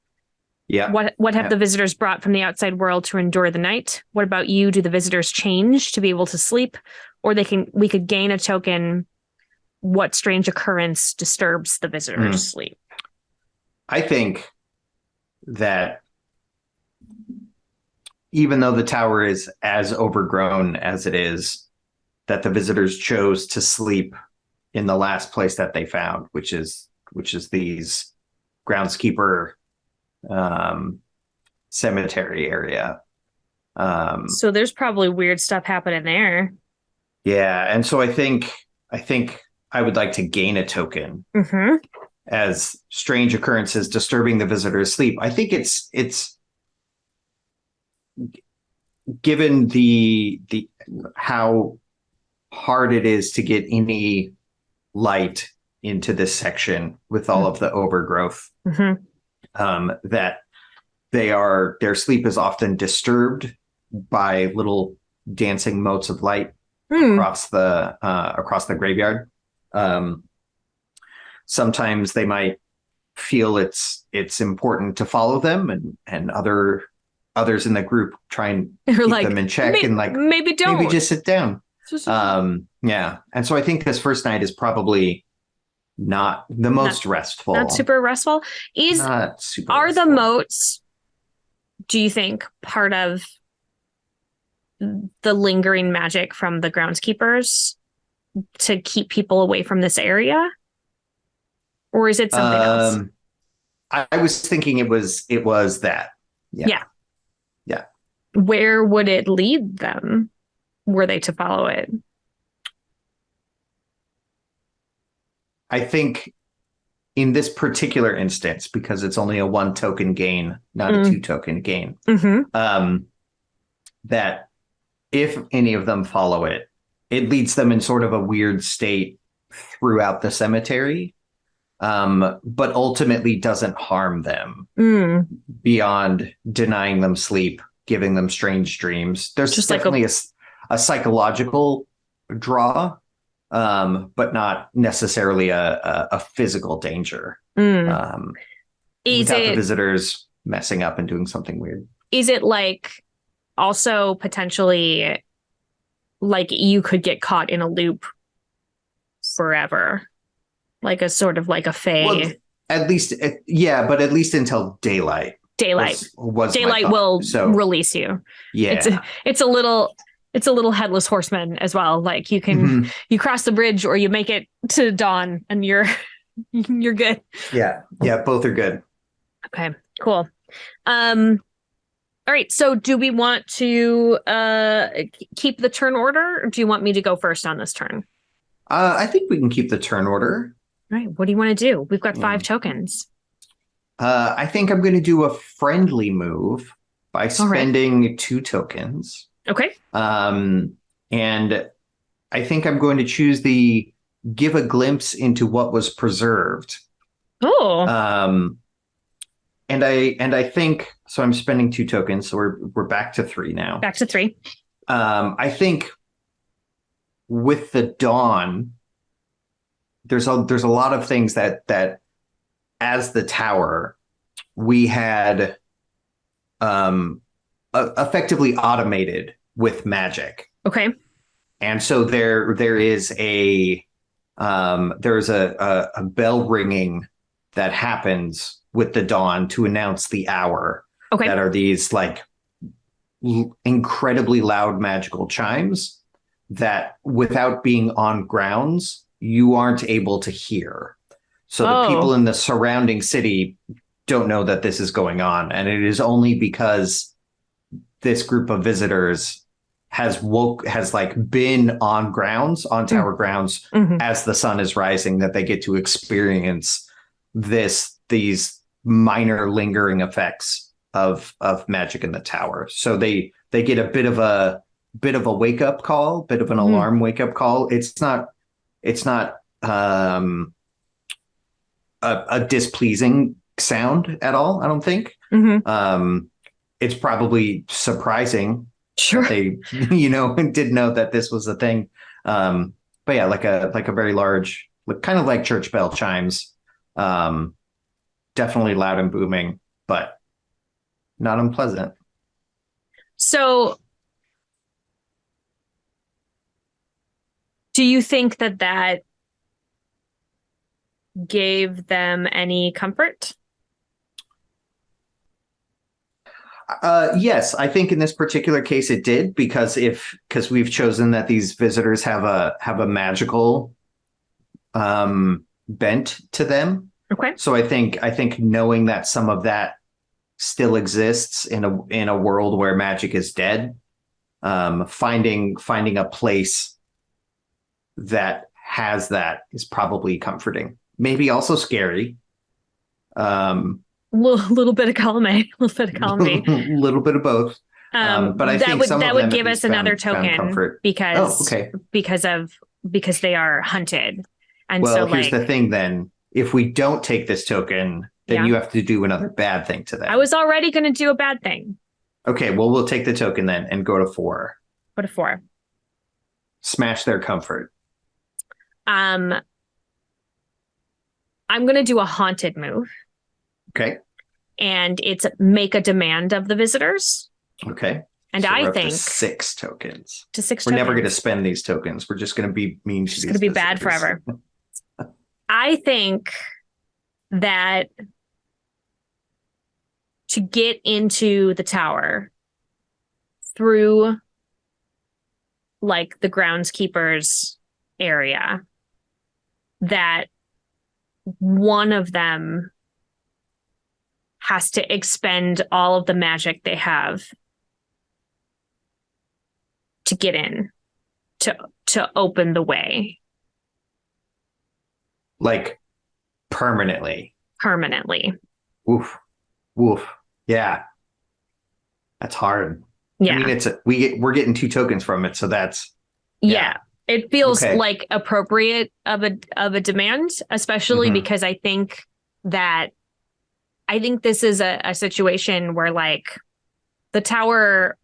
Yeah. What have the visitors brought from the outside world to endure the night? What about you? Do the visitors change to be able to sleep? Or we could gain a token. What strange occurrence disturbs the visitors' sleep? I think that even though the tower is as overgrown as it is, that the visitors chose to sleep in the last place that they found, which is these groundskeeper cemetery area. So there's probably weird stuff happening there. Yeah, and so I think I would like to gain a token as strange occurrences disturbing the visitor's sleep. I think it's given the how hard it is to get any light into this section with all of the overgrowth, that their sleep is often disturbed by little dancing motes of light across the graveyard. Sometimes they might feel it's important to follow them, and others in the group try and keep them in check, and maybe just sit down. Yeah. And so I think this first night is probably not the most restful. Not super restful. Are the moats, do you think, part of the lingering magic from the groundskeepers to keep people away from this area? Or is it something else? I was thinking it was that. Yeah. Where would it lead them were they to follow it? I think in this particular instance, because it's only a 1 token gain, not a 2 token gain, that if any of them follow it, it leads them in sort of a weird state throughout the cemetery, but ultimately doesn't harm them beyond denying them sleep, giving them strange dreams. There's just definitely a psychological draw, but not necessarily a physical danger. Without the visitors messing up and doing something weird. Is it also potentially you could get caught in a loop forever? Like a sort of like a fae. Well, at least, but at least until daylight. Daylight will release you. Yeah, it's a little headless horseman as well. Like you can you cross the bridge or you make it to dawn and you're good. Yeah, both are good. Okay, cool. All right. So do we want to keep the turn order, or do you want me to go first on this turn? I think we can keep the turn order. All right. What do you want to do? We've got 5 tokens. I think I'm going to do a friendly move by spending 2 tokens. Okay. And I think I'm going to choose the give a glimpse into what was preserved. Oh. And I think so. I'm spending 2 tokens, so we're back to 3 now. Back to 3. I think with the dawn, there's a lot of things that as the tower we had effectively automated with magic. Okay. And so there's a bell ringing that happens with the dawn to announce the hour. Okay. That are these incredibly loud magical chimes that without being on grounds, you aren't able to hear. So the people in the surrounding city don't know that this is going on. And it is only because this group of visitors has been on tower grounds as the sun is rising, that they get to experience these minor lingering effects of magic in the tower. So they get a bit of a wake up call, bit of an alarm wake up call. It's not a displeasing sound at all, I don't think. It's probably surprising Sure. that they didn't know that this was a thing. But yeah, like a very large, kind of like church bell chimes. Definitely loud and booming, but not unpleasant. So do you think that gave them any comfort? Yes, I think in this particular case it did, because we've chosen that these visitors have a magical bent to them. Okay. So I think knowing that some of that still exists in a world where magic is dead, finding a place that has that is probably comforting. Maybe also scary. Little bit of column A, little bit of column B. Little bit of both. But I think some that of would them give us another token comfort. because Okay. because they are hunted. And Well, so here's the thing then. If we don't take this token, then you have to do another bad thing to them. I was already going to do a bad thing. Okay, well, we'll take the token then and go to 4. Go to 4. Smash their comfort. I'm going to do a haunted move. Okay. And it's make a demand of the visitors. Okay. And so I we're think up to 6 tokens. We're never going to spend these tokens. We're just going to be mean to these. It's going to be bad forever. I think that to get into the tower through like the groundskeeper's area, that one of them has to expend all of the magic they have to get in, to open the way. Like permanently. Woof. Yeah. That's hard. Yeah. I mean, we're getting 2 tokens from it, so that's It feels like appropriate of a demand, especially because I think this is a situation where like the tower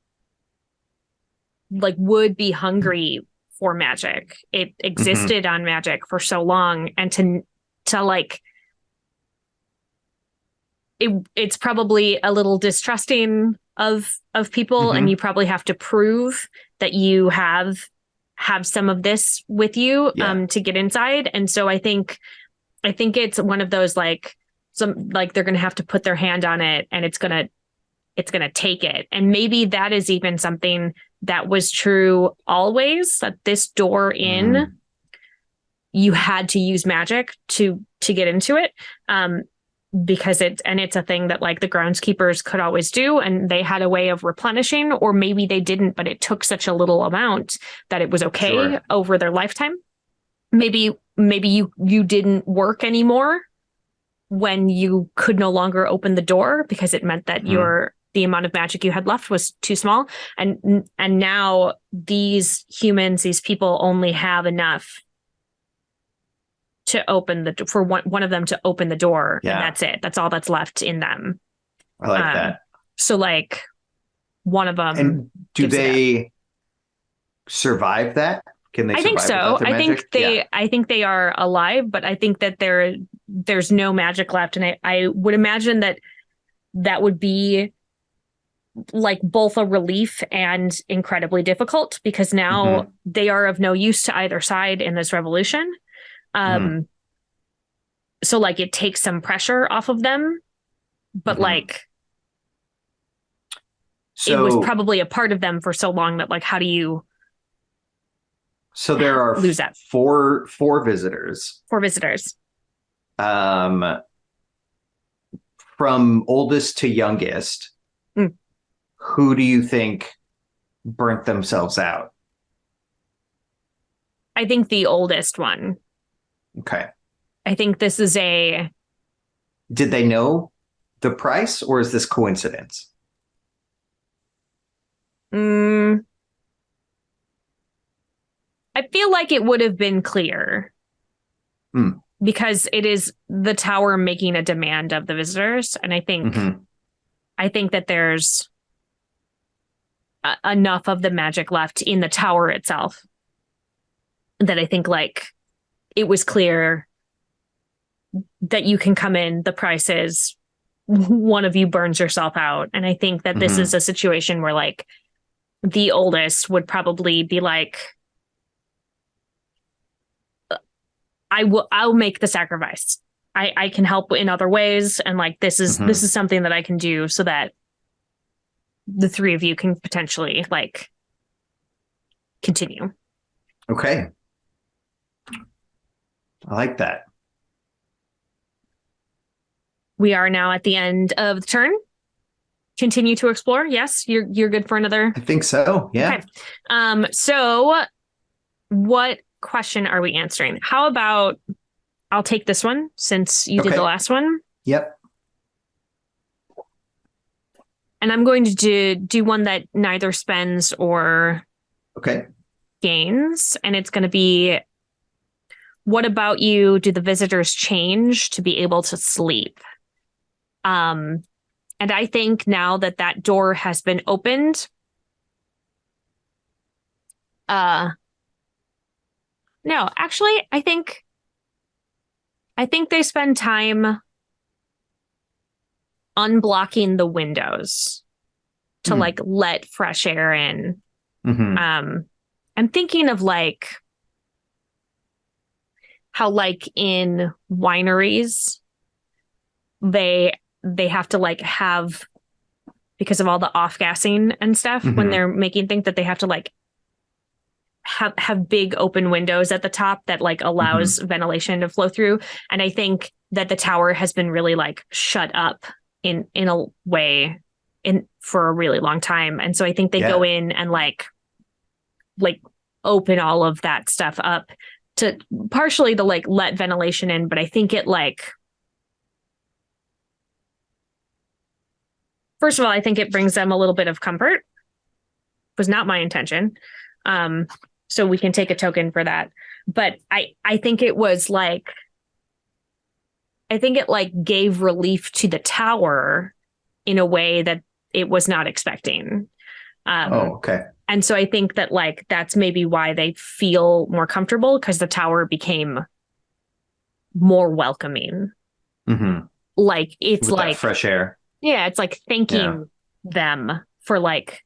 like would be hungry for magic. It existed on magic for so long, and to like it's probably a little distrusting of people, and you probably have to prove that you have some of this with you to get inside. And so I think it's one of those like they're gonna have to put their hand on it, and it's gonna take it. And maybe that is even something that was true always, that this door in you had to use magic to get into it. Because it's a thing that like the groundskeepers could always do, and they had a way of replenishing, or maybe they didn't, but it took such a little amount that it was okay over their lifetime. Maybe you didn't work anymore when you could no longer open the door, because it meant that the amount of magic you had left was too small. And now these humans, these people only have enough to open for one of them to open the door. And that's it. That's all that's left in them. I like that. So like one of them. And do they survive that? Can they? I think so. I think they are alive, but I think that there's no magic left. And I would imagine that would be like both a relief and incredibly difficult, because now they are of no use to either side in this revolution. So like it takes some pressure off of them, but like it was probably a part of them for so long that like, how do you there are lose that? Four visitors. 4 visitors. From oldest to youngest, who do you think burnt themselves out? I think the oldest one. Okay. I think this is Did they know the price, or is this coincidence? Mm, I feel like it would have been clear Hmm. because it is the tower making a demand of the visitors, and Mm-hmm. I think that there's enough of the magic left in the tower itself that I think like it was clear that you can come in, the price is one of you burns yourself out. And I think that this is Mm-hmm. a situation where like the oldest would probably be like, I'll make the sacrifice. I can help in other ways. And like this Mm-hmm. is something that I can do so that the three of you can potentially like continue. Okay. I like that. We are now at the end of the turn. Continue to explore. Yes, you're good for another. I think so. Yeah. Okay. So what question are we answering? How about I'll take this one since you did the Okay. last one. Yep. And I'm going to do one that neither spends or Okay. gains. And it's going to be what about you? Do the visitors change to be able to sleep? Um, and I think now that that door has been opened, uh, no, actually, I think they spend time unblocking the windows to Hmm. like let fresh air in. Mm-hmm. I'm thinking of like how like in wineries they have to like have because of all the off gassing and stuff when Mm-hmm. they're making things that they have to like have big open windows at the top that like Mm-hmm. allows ventilation to flow through. And I think that the tower has been really like shut up in a way in for a really long time. And so I think they go Yeah. in and like open all of that stuff up to partially to like let ventilation in, but I think it like first of all, I think it brings them a little bit of comfort. Was not my intention. Um, so we can take a token for that. But I think it was like I think it like gave relief to the tower in a way that it was not expecting. Oh, Um, okay. and so I think that like that's maybe why they feel more comfortable because the tower became more welcoming. Mm-hmm. Like it's With that like fresh air. yeah, it's like Yeah. thanking them for like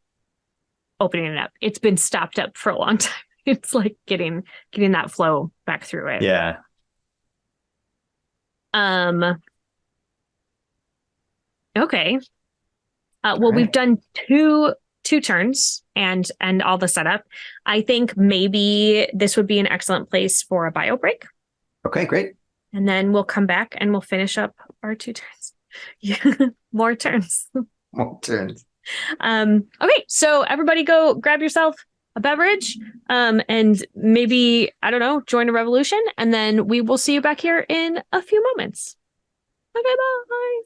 opening it up. It's been stopped up for a long time. It's like getting that flow back through it. Yeah. Um okay. All Well, we've right. done two turns and all the setup. I think maybe this would be an excellent place for a bio break. Okay, great. And then we'll come back and we'll finish up our two turns. Yeah, more turns. Well, turns. Okay, so everybody go grab yourself a beverage, and maybe, I don't know, join a revolution, and then we will see you back here in a few moments. Okay, bye.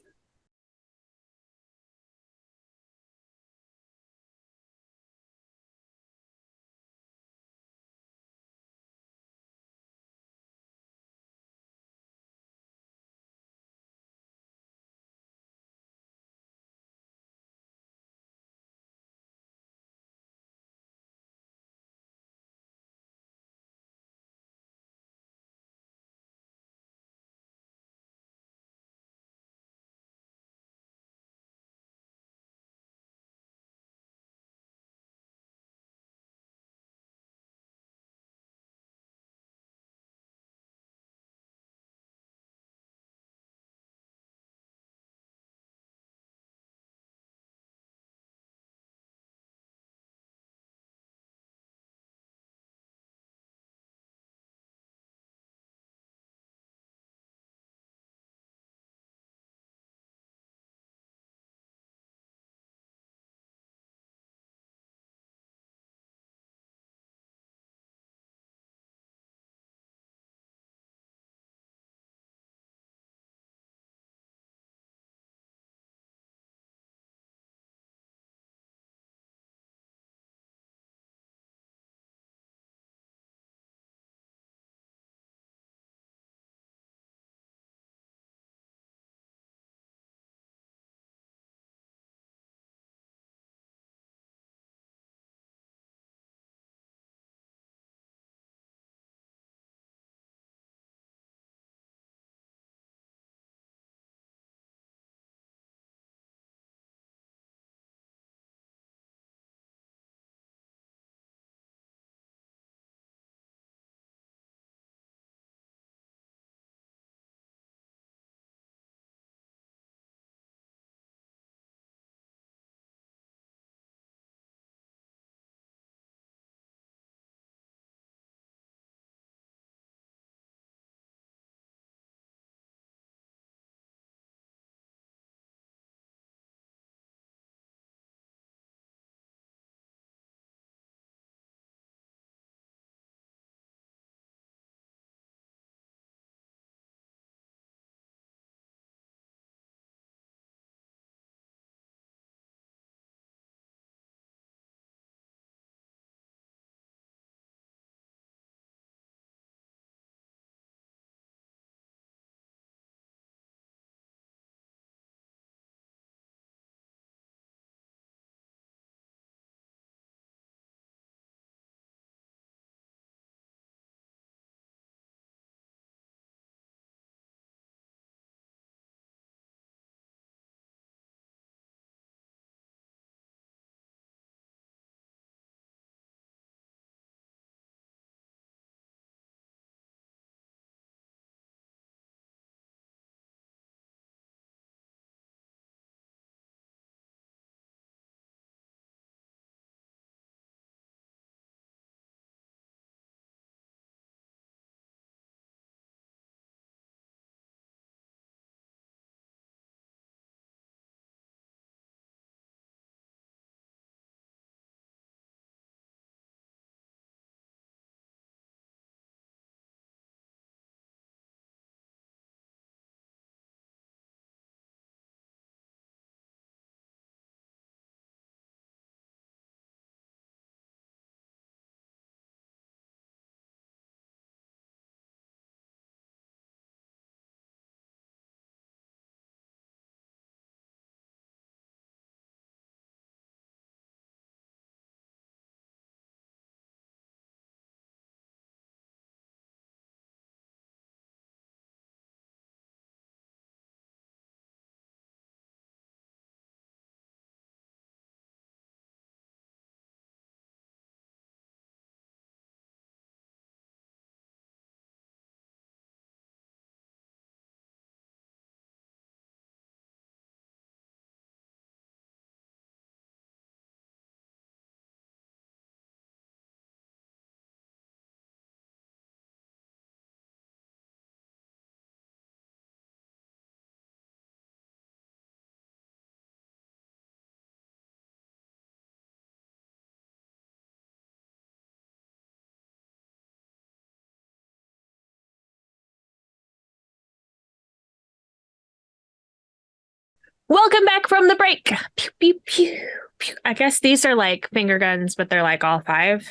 Welcome back from the break. Pew, pew, pew, pew. I guess these are like finger guns, but they're like all five.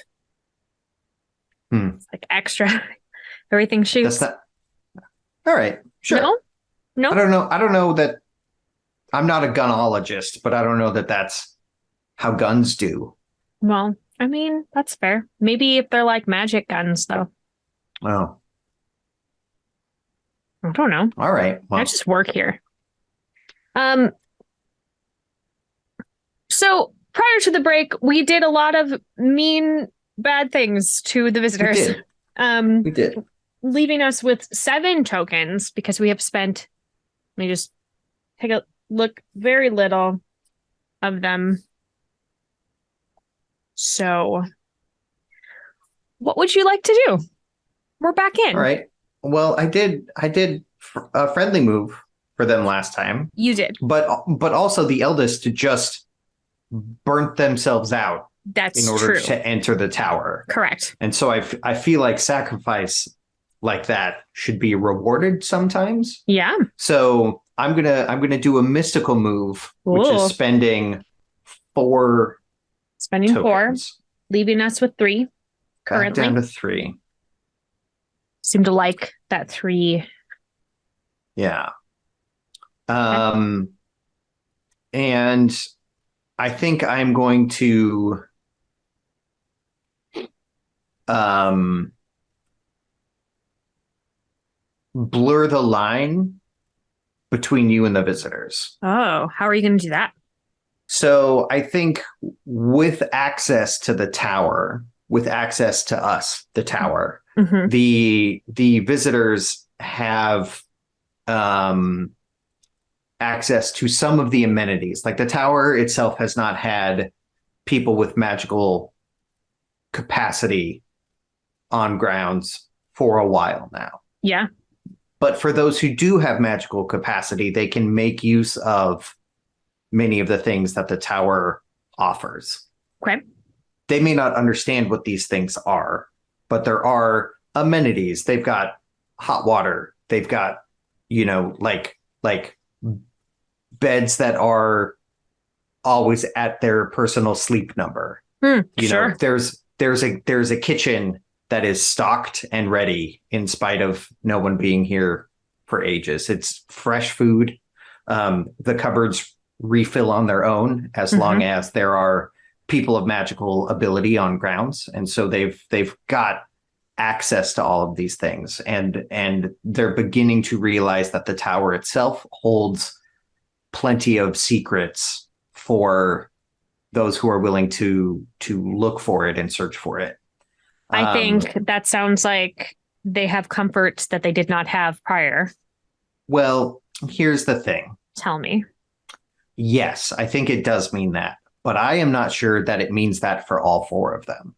It's like extra. Everything shoots. That's not all right. No, Sure. no. I don't know that I'm not a gunologist, but I don't know that that's how guns do. Well, I mean, that's fair. Maybe if they're like magic guns, though. Oh, I don't know. all right. I Well, just work here. Um, so prior to the break, we did a lot of mean, bad things to the we visitors. did. Um, We did. leaving us with 7 tokens because we have spent, let me just take a look, very little of them. So, what would you like to do? We're back in. All right. Well, I did a friendly move for them last time, You did. but also the eldest just burnt themselves out That's in order true. to enter the tower. Correct. And so I feel like sacrifice like that should be rewarded sometimes. Yeah. So I'm gonna do a mystical move, which Ooh. is spending 4 Spending 4, tokens. leaving us with 3 Back currently. down to 3. Seem to like that 3. Yeah. And I think I'm going to blur the line between you and the visitors. Oh, how are you going to do that? So I think with access to the tower, with access to us, the tower, Mm-hmm. the visitors have access to some of the amenities. Like the tower itself has not had people with magical capacity on grounds for a while now. Yeah. But for those who do have magical capacity, they can make use of many of the things that the tower offers. Okay. They may not understand what these things are, but there are amenities. They've got hot water. They've got, like beds that are always at their personal sleep number. Sure. There's a kitchen that is stocked and ready in spite of no one being here for ages. It's fresh food. The cupboards refill on their own as long as there are people of magical ability on grounds, and so they've got access to all of these things, and they're beginning to realize that the tower itself holds plenty of secrets for those who are willing to look for it and search for it. I think that sounds like they have comforts that they did not have prior. Well, here's the thing. Tell me. Yes, I think it does mean that, but I am not sure that it means that for all 4 of them.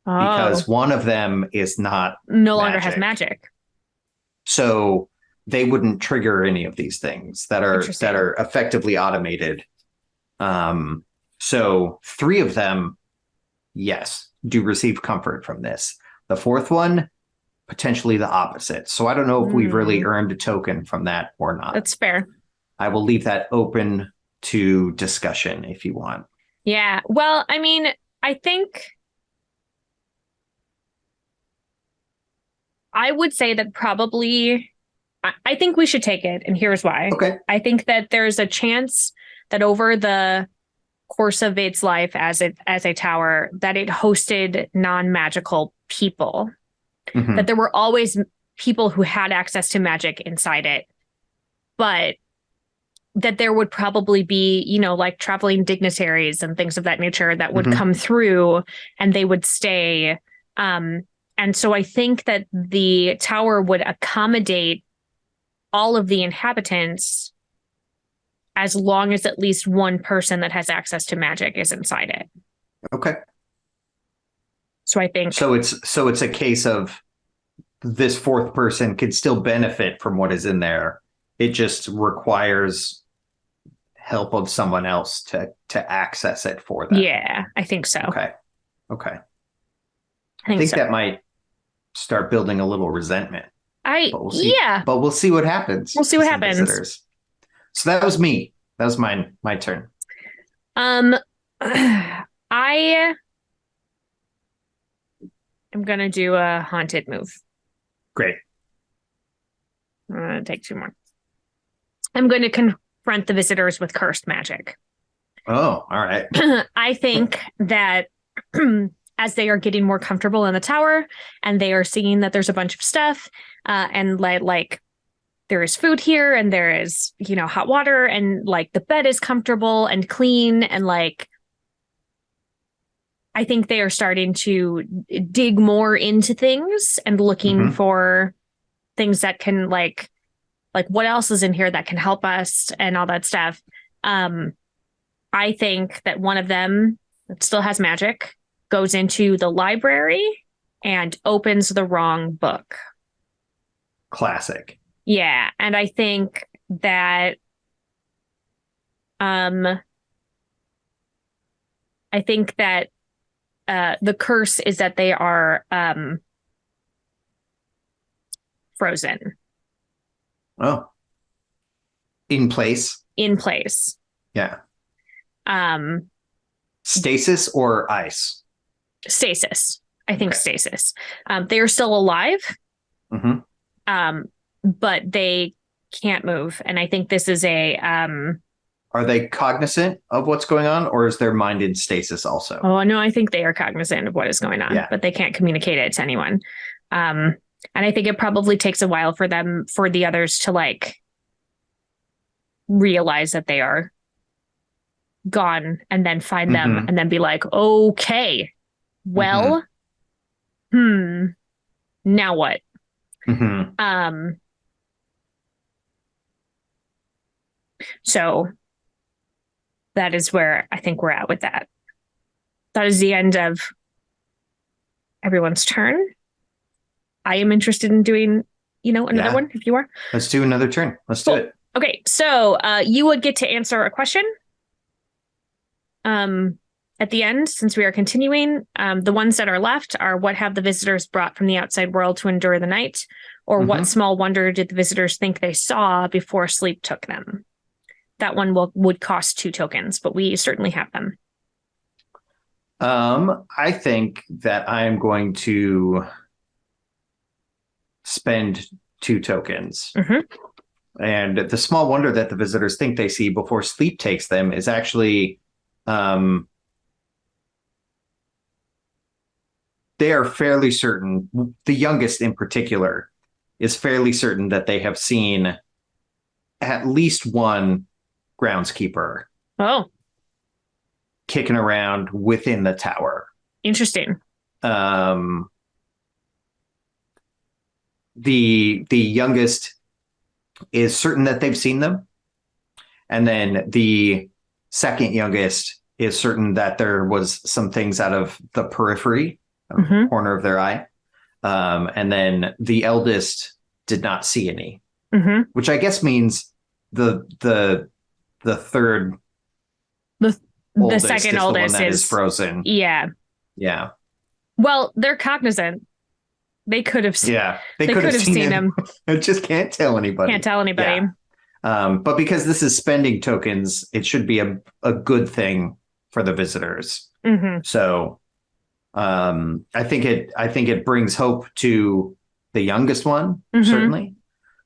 Because one of them is not no longer has magic. So they wouldn't trigger any of these things that are effectively automated. So 3 of them, yes, do receive comfort from this. The 4th one, potentially the opposite. So I don't know if we've really earned a token from that or not. That's fair. I will leave that open to discussion if you want. Yeah. Well, I mean, I think I would say that probably I think we should take it, and here's why. Okay. I think that there's a chance that over the course of its life as a tower, that it hosted non-magical people. Mm-hmm. That there were always people who had access to magic inside it, but that there would probably be, like traveling dignitaries and things of that nature that would come through and they would stay. And so I think that the tower would accommodate all of the inhabitants as long as at least one person that has access to magic is inside it. Okay. So I think so it's a case of this 4th person could still benefit from what is in there. It just requires help of someone else to access it for them. Yeah, I think so. Okay. I think so. that might start building a little resentment. But we'll see. But we'll see what happens. We'll see what happens. Visitors. So that was me. That was my turn. Um, I am gonna do a haunted move. Great. I'm gonna take two more. I'm going to confront the visitors with cursed magic. Oh, all right. I think that as they are getting more comfortable in the tower and they are seeing that there's a bunch of stuff and like there is food here and there is, hot water and like the bed is comfortable and clean and like I think they are starting to dig more into things and looking for things that can like what else is in here that can help us and all that stuff. I think that one of them that still has magic goes into the library and opens the wrong book. Classic. Yeah, and I think that the curse is that they are frozen. Oh, in place. In place. Yeah. Stasis or ice? Stasis. I think stasis. They are still alive. But they can't move. And I think this is a Are they cognizant of what's going on, or is their mind in stasis also? Oh no, I think they are cognizant of what is going on, but they can't communicate it to anyone. And I think it probably takes a while for the others to like realize that they are gone and then find them and then be like, okay, well, now what? So that is where I think we're at with that. That is the end of everyone's turn. I am interested in doing, another one if you are. Let's do another turn. Let's do it. Okay, so you would get to answer a question at the end, since we are continuing. The ones that are left are: what have the visitors brought from the outside world to endure the night? Or what small wonder did the visitors think they saw before sleep took them? That one would cost 2 tokens, but we certainly have them. I think that I'm going to spend 2 tokens. And the small wonder that the visitors think they see before sleep takes them is actually they are fairly certain, the youngest in particular is fairly certain that they have seen at least one groundskeeper kicking around within the tower. Interesting. The youngest is certain that they've seen them, and then the second youngest is certain that there was some things out of the periphery, corner of their eye, and then the eldest did not see any, which I guess means the third, the second oldest is frozen. Yeah. Well, they're cognizant. They could have. They could have seen him. I just can't tell anybody. But because this is spending tokens, it should be a good thing for the visitors. So, I think it brings hope to the youngest one, certainly.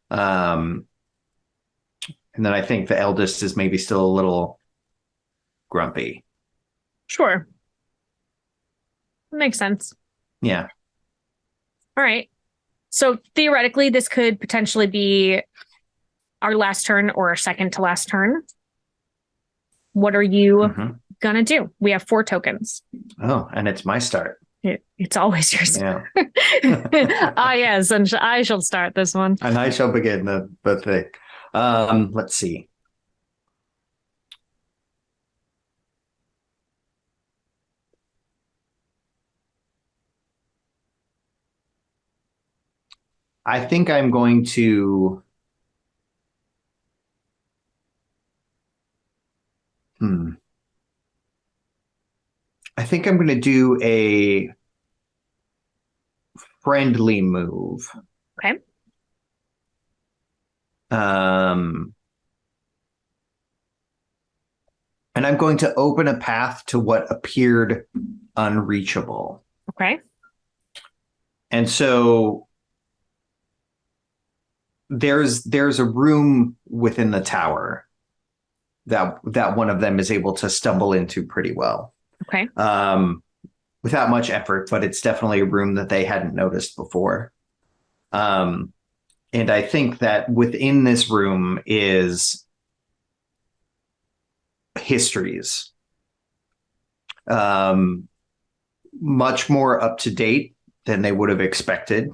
And then I think the eldest is maybe still a little grumpy. Sure. Makes sense. Yeah. All right. So theoretically, this could potentially be our last turn or our second to last turn. What are you going to do? We have 4 tokens. Oh, and it's my start. It's always yours. Yeah. Yes, and I shall start this one. And I shall begin the thing. Let's see. I think I'm going to I think I'm going to do a friendly move. Okay. And I'm going to open a path to what appeared unreachable. Okay. And so there's a room within the tower that one of them is able to stumble into pretty well. Okay. Without much effort, but it's definitely a room that they hadn't noticed before. And I think that within this room is histories, much more up to date than they would have expected,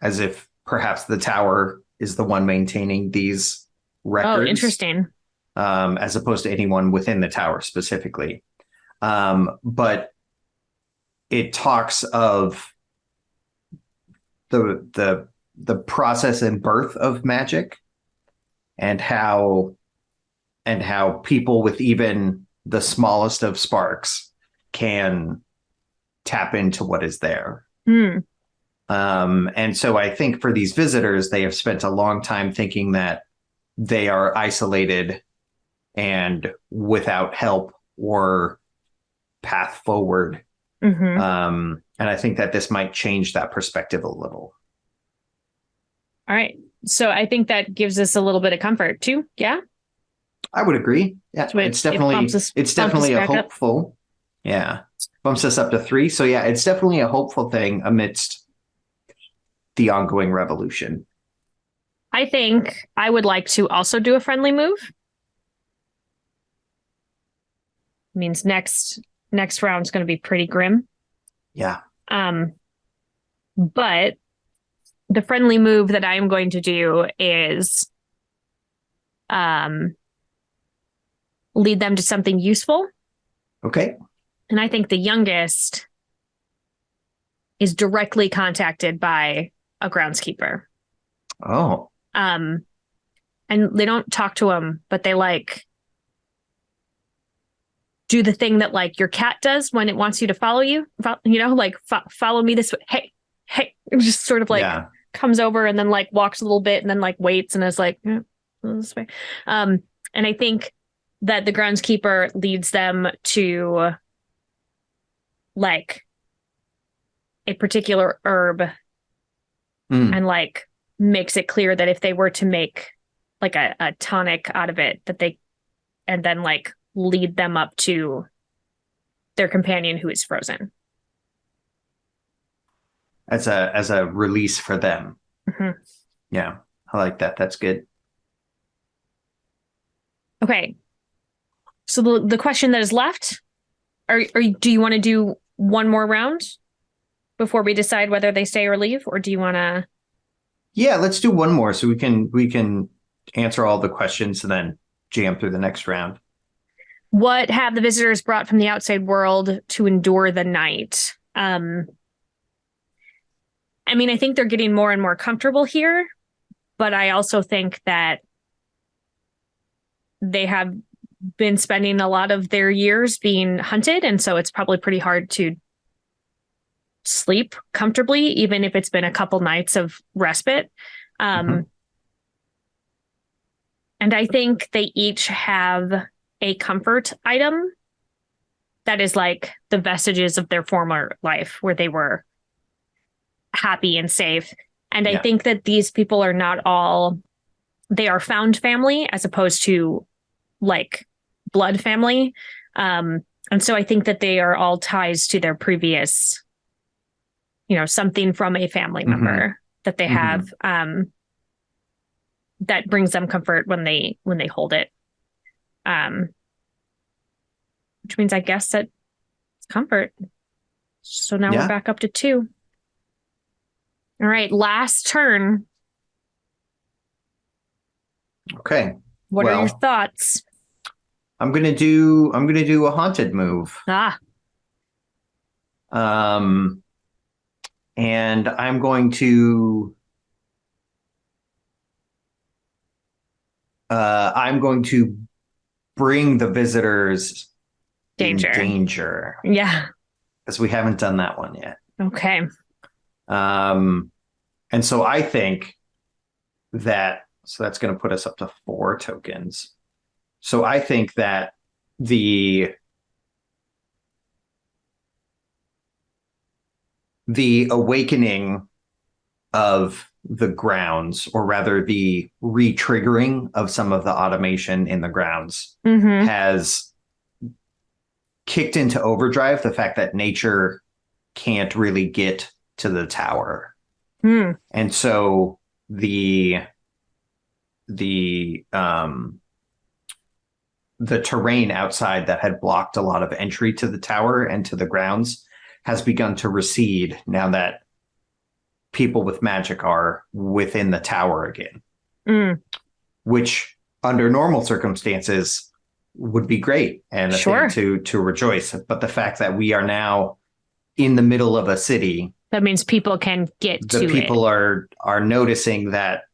as if perhaps the tower is the one maintaining these records. Oh, interesting. As opposed to anyone within the tower specifically. But it talks of the process and birth of magic, and how people with even the smallest of sparks can tap into what is there. And so I think for these visitors, they have spent a long time thinking that they are isolated and without help or path forward. And I think that this might change that perspective a little. All right. So I think that gives us a little bit of comfort too. Yeah. I would agree. Yeah, So it's definitely a hopeful. Yeah, bumps us up to 3. So yeah, it's definitely a hopeful thing amidst the ongoing revolution. I think I would like to also do a friendly move. Means next round's going to be pretty grim. Yeah. But the friendly move that I am going to do is lead them to something useful. Okay. And I think the youngest is directly contacted by a groundskeeper. Oh. And they don't talk to him, but they like do the thing that like your cat does when it wants you to follow you, like follow me this way. Hey, it just sort of like comes over and then like walks a little bit and then like waits and is like, this way. And I think that the groundskeeper leads them to like a particular herb and like makes it clear that if they were to make like a tonic out of it, that they, and then like lead them up to their companion who is frozen. As a release for them. Yeah, I like that. That's good. Okay. So the question that is left, do you want to do one more round before we decide whether they stay or leave, or do you want to? Yeah, let's do one more so we can answer all the questions and then jam through the next round. What have the visitors brought from the outside world to endure the night? I mean, I think they're getting more and more comfortable here, but I also think that they have been spending a lot of their years being hunted, and so it's probably pretty hard to sleep comfortably, even if it's been a couple nights of respite. And I think they each have a comfort item that is like the vestiges of their former life where they were happy and safe. And I think that these people are not all, they are found family as opposed to like blood family. And so I think that they are all ties to their previous, something from a family member that they have, that brings them comfort when they hold it. Which means I guess that it's comfort. So now we're back up to 2. All right, last turn. Okay. What are your thoughts? I'm gonna do a haunted move. And I'm going to bring the visitors danger. Yeah. Because we haven't done that one yet. Okay. And so I think that's going to put us up to 4 tokens. So I think that the the awakening of the grounds, or rather the re-triggering of some of the automation in the grounds, has kicked into overdrive the fact that nature can't really get to the tower. And so the terrain outside that had blocked a lot of entry to the tower and to the grounds has begun to recede now that people with magic are within the tower again, which under normal circumstances would be great and a thing to rejoice. But the fact that we are now in the middle of a city, that means people can get to it. The people are noticing that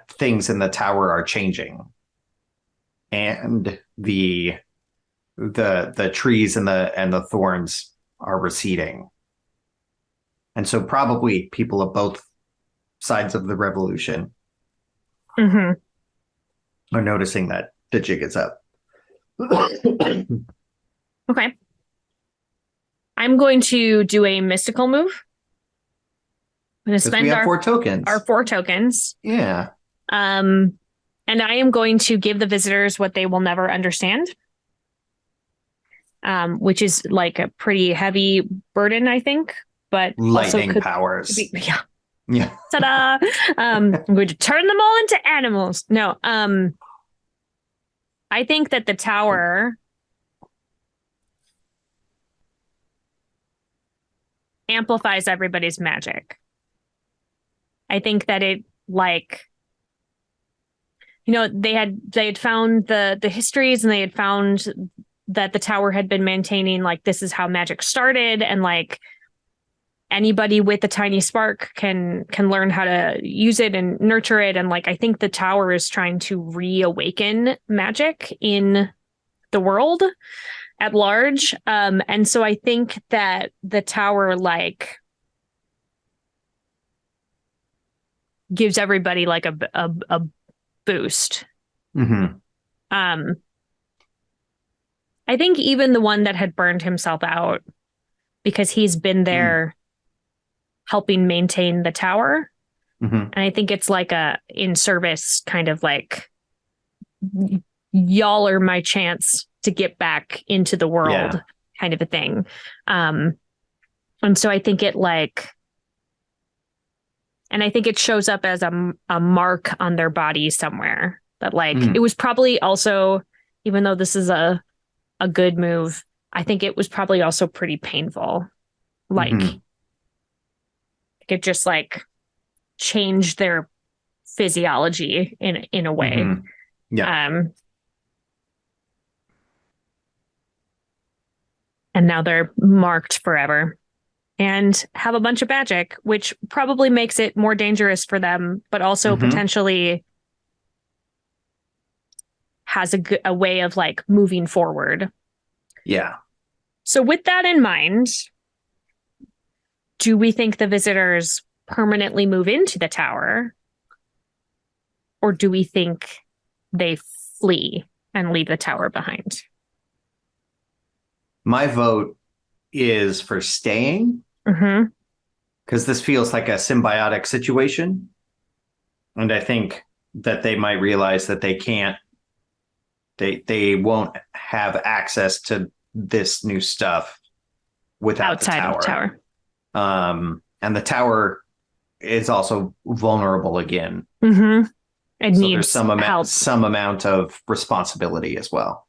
things in the tower are changing, and the trees and the thorns are receding. And so probably people of both sides of the revolution are noticing that the jig is up. Okay. I'm going to do a mystical move. I'm going to spend our 4 tokens. Yeah. And I am going to give the visitors what they will never understand. Which is like a pretty heavy burden, I think. But lightning powers. Yeah. Ta-da! I'm going to turn them all into animals. No. I think that the tower amplifies everybody's magic. I think that it, like, they had found the histories, and they had found that the tower had been maintaining, like, this is how magic started, and like anybody with a tiny spark can learn how to use it and nurture it. And like, I think the tower is trying to reawaken magic in the world at large. And so I think that the tower, like, gives everybody like a boost. I think even the one that had burned himself out, because he's been there helping maintain the tower. And I think it's like a in-service kind of like, y'all are my chance to get back into the world kind of a thing. And so I think it like, and I think it shows up as a mark on their body somewhere that like, it was probably also, even though this is a good move, I think it was probably also pretty painful. Like, it just like changed their physiology in a way. And now they're marked forever and have a bunch of magic, which probably makes it more dangerous for them, but also potentially has a way of like moving forward. Yeah. So with that in mind, do we think the visitors permanently move into the tower? Or do we think they flee and leave the tower behind? My vote is for staying. Because this feels like a symbiotic situation. And I think that they might realize that they won't have access to this new stuff without outside the of the tower. And the tower is also vulnerable again. It so needs there's some amount of responsibility as well.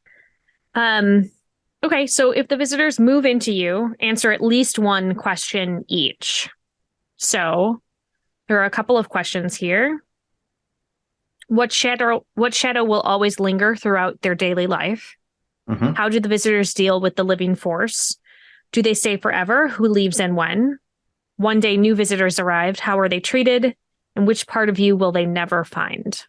Okay, so if the visitors move into you, answer at least one question each. So there are a couple of questions here. What shadow will always linger throughout their daily life? How do the visitors deal with the living force? Do they stay forever? Who leaves and when? One day new visitors arrived. How are they treated? And which part of you will they never find?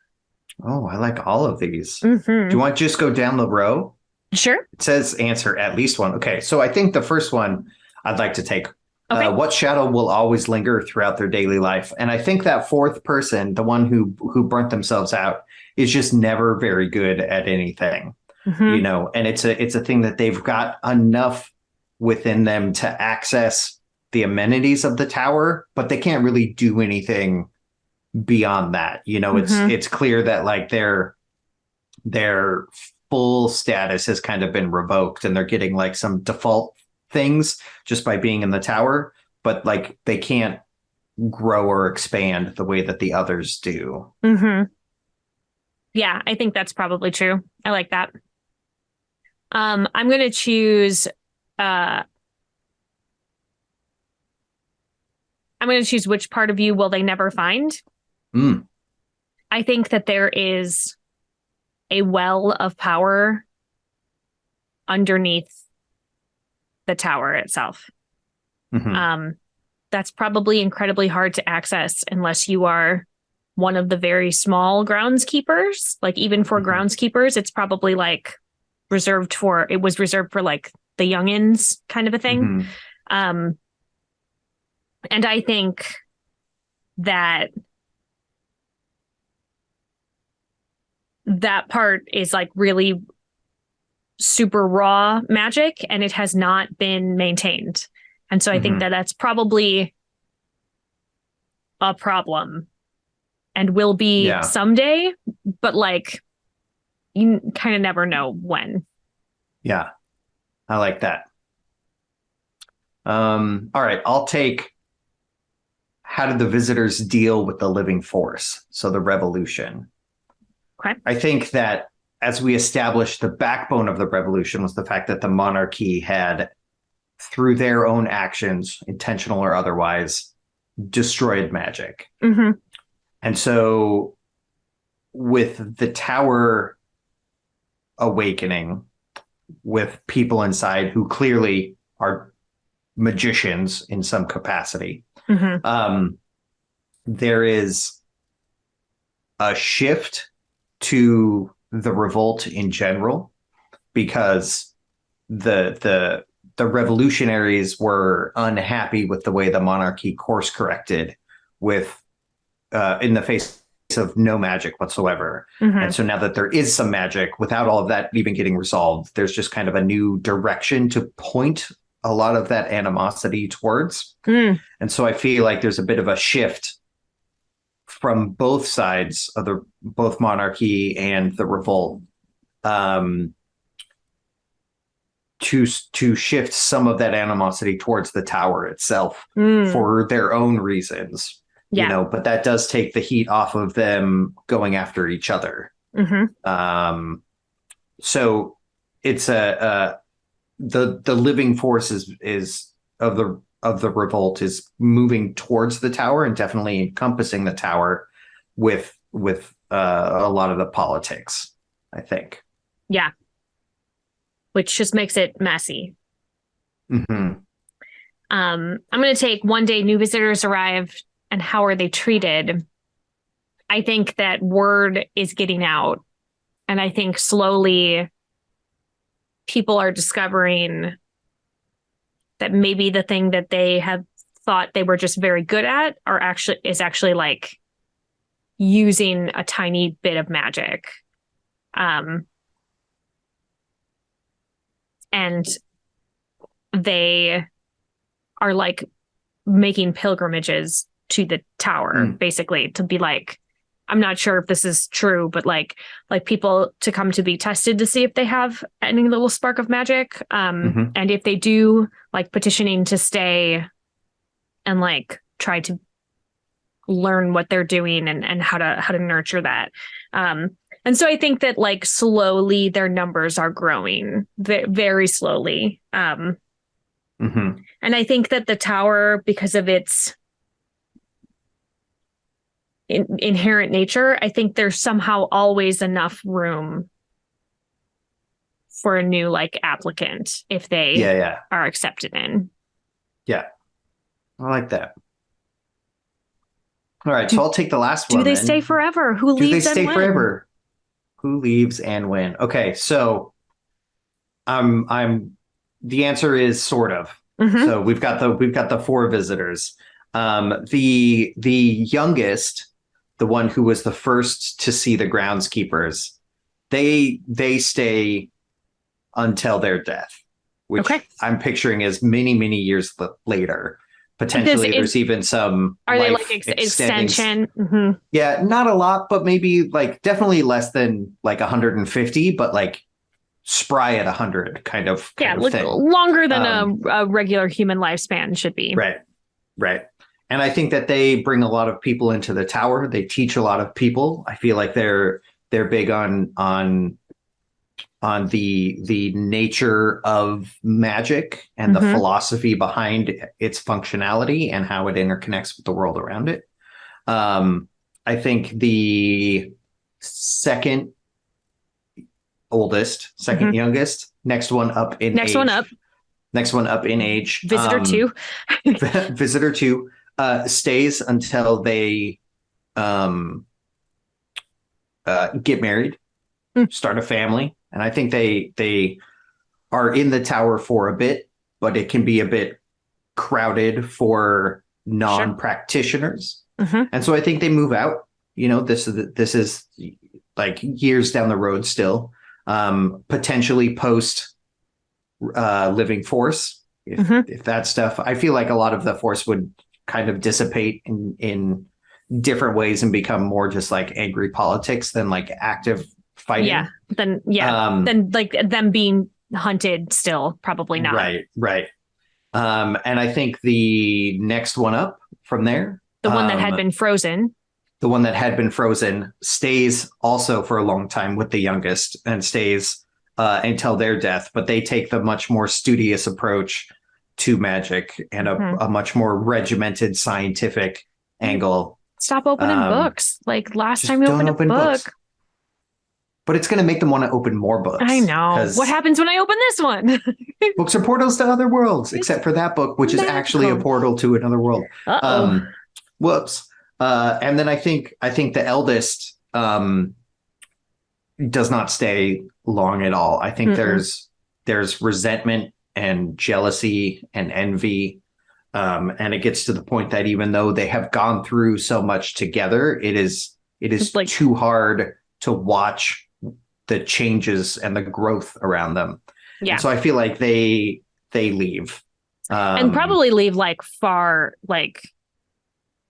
Oh, I like all of these. Do you want to just go down the row? Sure. It says answer at least one. Okay, so I think the first one I'd like to take. Okay. What shadow will always linger throughout their daily life? And I think that fourth person, the one who burnt themselves out, is just never very good at anything. Mm-hmm. and it's a thing that they've got enough within them to access the amenities of the tower, but they can't really do anything beyond that. Mm-hmm. It's clear that like their full status has kind of been revoked, and they're getting like some default things just by being in the tower, but like they can't grow or expand the way that the others do. Mm-hmm. Yeah, I think that's probably true. I like that. I'm gonna choose uh I'm gonna choose which part of you will they never find. Mm. I think that there is a well of power underneath the tower itself. Mm-hmm. Um, that's probably incredibly hard to access unless you are one of the very small groundskeepers. Like even for Mm-hmm. groundskeepers, it's probably like it was reserved for like the youngins kind of a thing. Mm-hmm. Um, and I think that that part is like really super raw magic and it has not been maintained. And so I think Mm-hmm. that that's probably a problem and will be Yeah, someday, but like you kind of never know when. yeah, I like that. All right, I'll take how did the visitors deal with the living force? So the revolution. Okay. I think that as we established, the backbone of the revolution was the fact that the monarchy had, through their own actions, intentional or otherwise, destroyed magic. Mm-hmm. And so, with the tower awakening, with people inside who clearly are magicians in some capacity, Mm-hmm. there is a shift to the revolt in general because the revolutionaries were unhappy with the way the monarchy course corrected with in the face of no magic whatsoever. Mm-hmm. And so now that there is some magic, without all of that even getting resolved, there's just kind of a new direction to point a lot of that animosity towards. Mm. And so I feel like there's a bit of a shift from both sides of the both monarchy and the revolt, um, to shift some of that animosity towards the tower itself Mm. for their own reasons, Yeah. but that does take the heat off of them going after each other. Mm-hmm. So it's the living force is of the revolt is moving towards the tower and definitely encompassing the tower with a lot of the politics, I think. Yeah. Which just makes it messy. Mm-hmm. I'm going to take one day new visitors arrived and how are they treated? I think that word is getting out. And I think slowly people are discovering that maybe the thing that they have thought they were just very good at is actually like using a tiny bit of magic. And they are like making pilgrimages to the tower, basically, to be like, I'm not sure if this is true, but like people to come to be tested to see if they have any little spark of magic. Mm-hmm. And if they do, like petitioning to stay and like try to learn what they're doing and how to nurture that. And so I think that like slowly their numbers are growing very slowly. Mm-hmm. And I think that the tower, because of its inherent nature, I think there's somehow always enough room for a new like applicant if they are accepted in. Yeah. I like that. All right, so I'll take the last one. Do they then. stay forever? Who Do leaves they stay and when? forever? Who leaves and when? Okay, so the answer is sort of. Mm-hmm. So we've got the four visitors. The youngest, the one who was the first to see the groundskeepers, They stay until their death, which Okay. I'm picturing as many, many years later. Potentially, there's even some are they like life extending. extension? Mm-hmm. Yeah, not a lot, but maybe like definitely less than like 150, but like spry at 100 Yeah, kind of thing. longer than a regular human lifespan should be. Right, right. And I think that they bring a lot of people into the tower. They teach a lot of people. I feel like they're big on the nature of magic and the philosophy behind its functionality and how it interconnects with the world around it. I think the second oldest, second youngest, next one up in next age. one up. Next one up in age. Visitor two. Visitor two stays until they get married, start a family, and I think they are in the tower for a bit, but it can be a bit crowded for non-practitioners, and so I think they move out. This is like years down the road still, potentially post living force. If that stuff, I feel like a lot of the force would kind of dissipate in different ways and become more just like angry politics than like active fighting. Then like them being hunted still probably not. Right. And I think the next one up from there, the one that had been frozen. The one that had been frozen stays also for a long time with the youngest and stays until their death, but they take the much more studious approach to magic and a much more regimented scientific angle. Stop opening books. Like last time you opened a book. Books. But it's going to make them want to open more books. I know. What happens when I open this one? Books are portals to other worlds, except for that book, which is actually a portal to another world. Whoops. And then I think the eldest does not stay long at all. I think there's resentment and jealousy and envy. And it gets to the point that even though they have gone through so much together, it is like, too hard to watch the changes and the growth around them. Yeah. And so I feel like they leave. And probably leave like far, like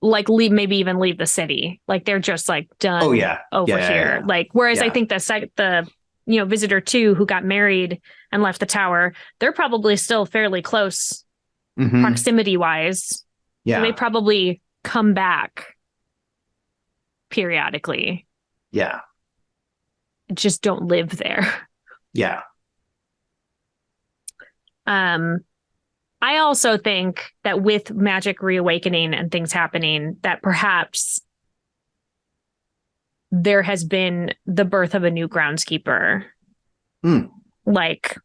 leave, maybe even leave the city. Like they're just like done over here. Yeah. Like, whereas I think the visitor two who got married and left the tower, they're probably still fairly close proximity wise. Yeah. So they probably come back periodically. Yeah. Just don't live there. Yeah. I also think that with magic reawakening and things happening, that perhaps there has been the birth of a new groundskeeper. Like,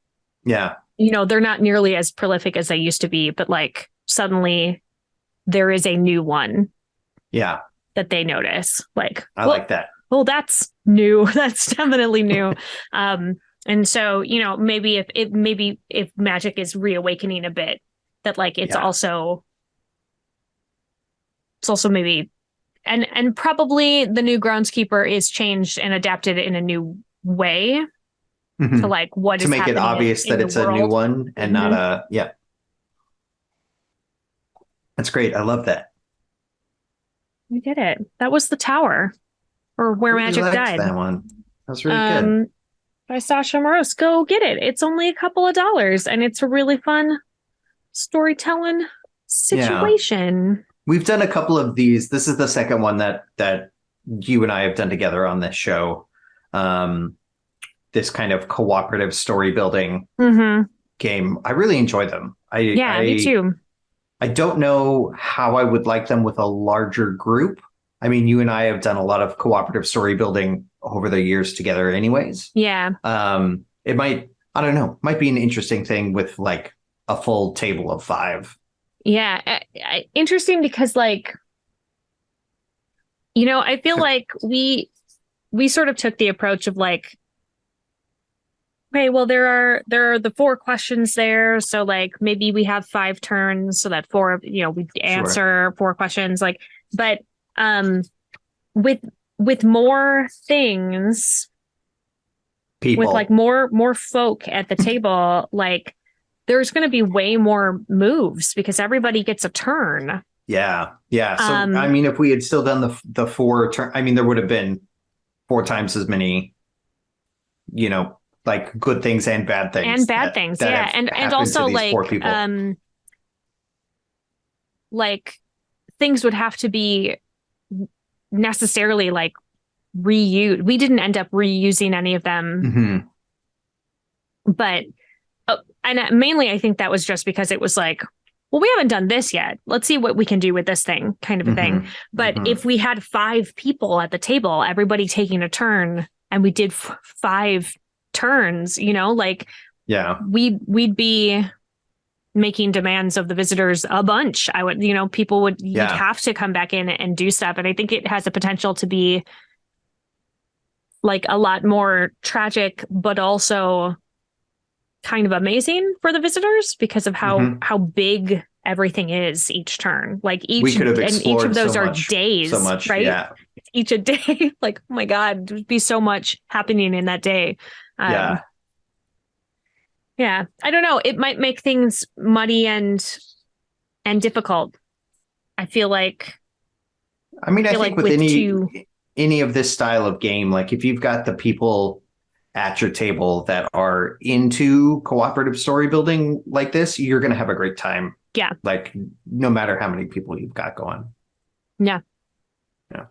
yeah, they're not nearly as prolific as they used to be, but like suddenly there is a new one. Yeah. That they notice. Like, I like that. Well, that's new. That's definitely new. And so, maybe if magic is reawakening a bit, that like it's also maybe and probably the new groundskeeper is changed and adapted in a new way to like what to is make it obvious that it's a new one and not a That's great. I love that. We did it. That was the tower, or where magic died. That one. That was really good. By Sascha Moros. Go get it. It's only a couple of dollars, and it's a really fun storytelling situation. Yeah. We've done a couple of these. This is the second one that you and I have done together on this show. This kind of cooperative story building game. I really enjoy them. Me too. I don't know how I would like them with a larger group. I mean, you and I have done a lot of cooperative story building over the years together anyways. Yeah. It might, I don't know, might be an interesting thing with like a full table of 5. Yeah. Interesting because like, I feel like we sort of took the approach of like, okay, well, there are the 4 questions there. So like maybe we have 5 turns so that 4, we answer 4 questions. Like, but with more things, with like people. more folk at the table, like there's going to be way more moves because everybody gets a turn. Yeah, yeah. So I Um, mean, if we had still done the four turn, I mean, there would have been four times as many, you know, like good things and bad and things bad that things, that yeah, have and happened to also these four people. like things would have to be necessarily like reused. We didn't end up reusing any of them, Hmm. but and mainly I think that was just because it was like, well, we haven't done this yet. Let's see what we can do with this thing, kind of a thing. Hmm. But Hmm. if we had five people at the table, everybody taking a turn, and we did five turns, like Yeah, we'd be making demands of the visitors a bunch. I would, people would, you'd yeah. have to come back in and do stuff. And I think it has the potential to be like a lot more tragic, but also kind of amazing for the visitors because of how Hmm. how big everything is each turn. Like We could have each of explored those are so days, much. right? Yeah, Each a day. Like, oh my God, there'd be so much happening in that day. Um, yeah. yeah, I don't know. It might make things muddy and difficult. I feel like I mean, I think with with two, any of this style of game, like if you've got the people at your table that are into cooperative story building like this, you're going to have a great time. yeah, Like no matter how many people you've got going. yeah. Yeah.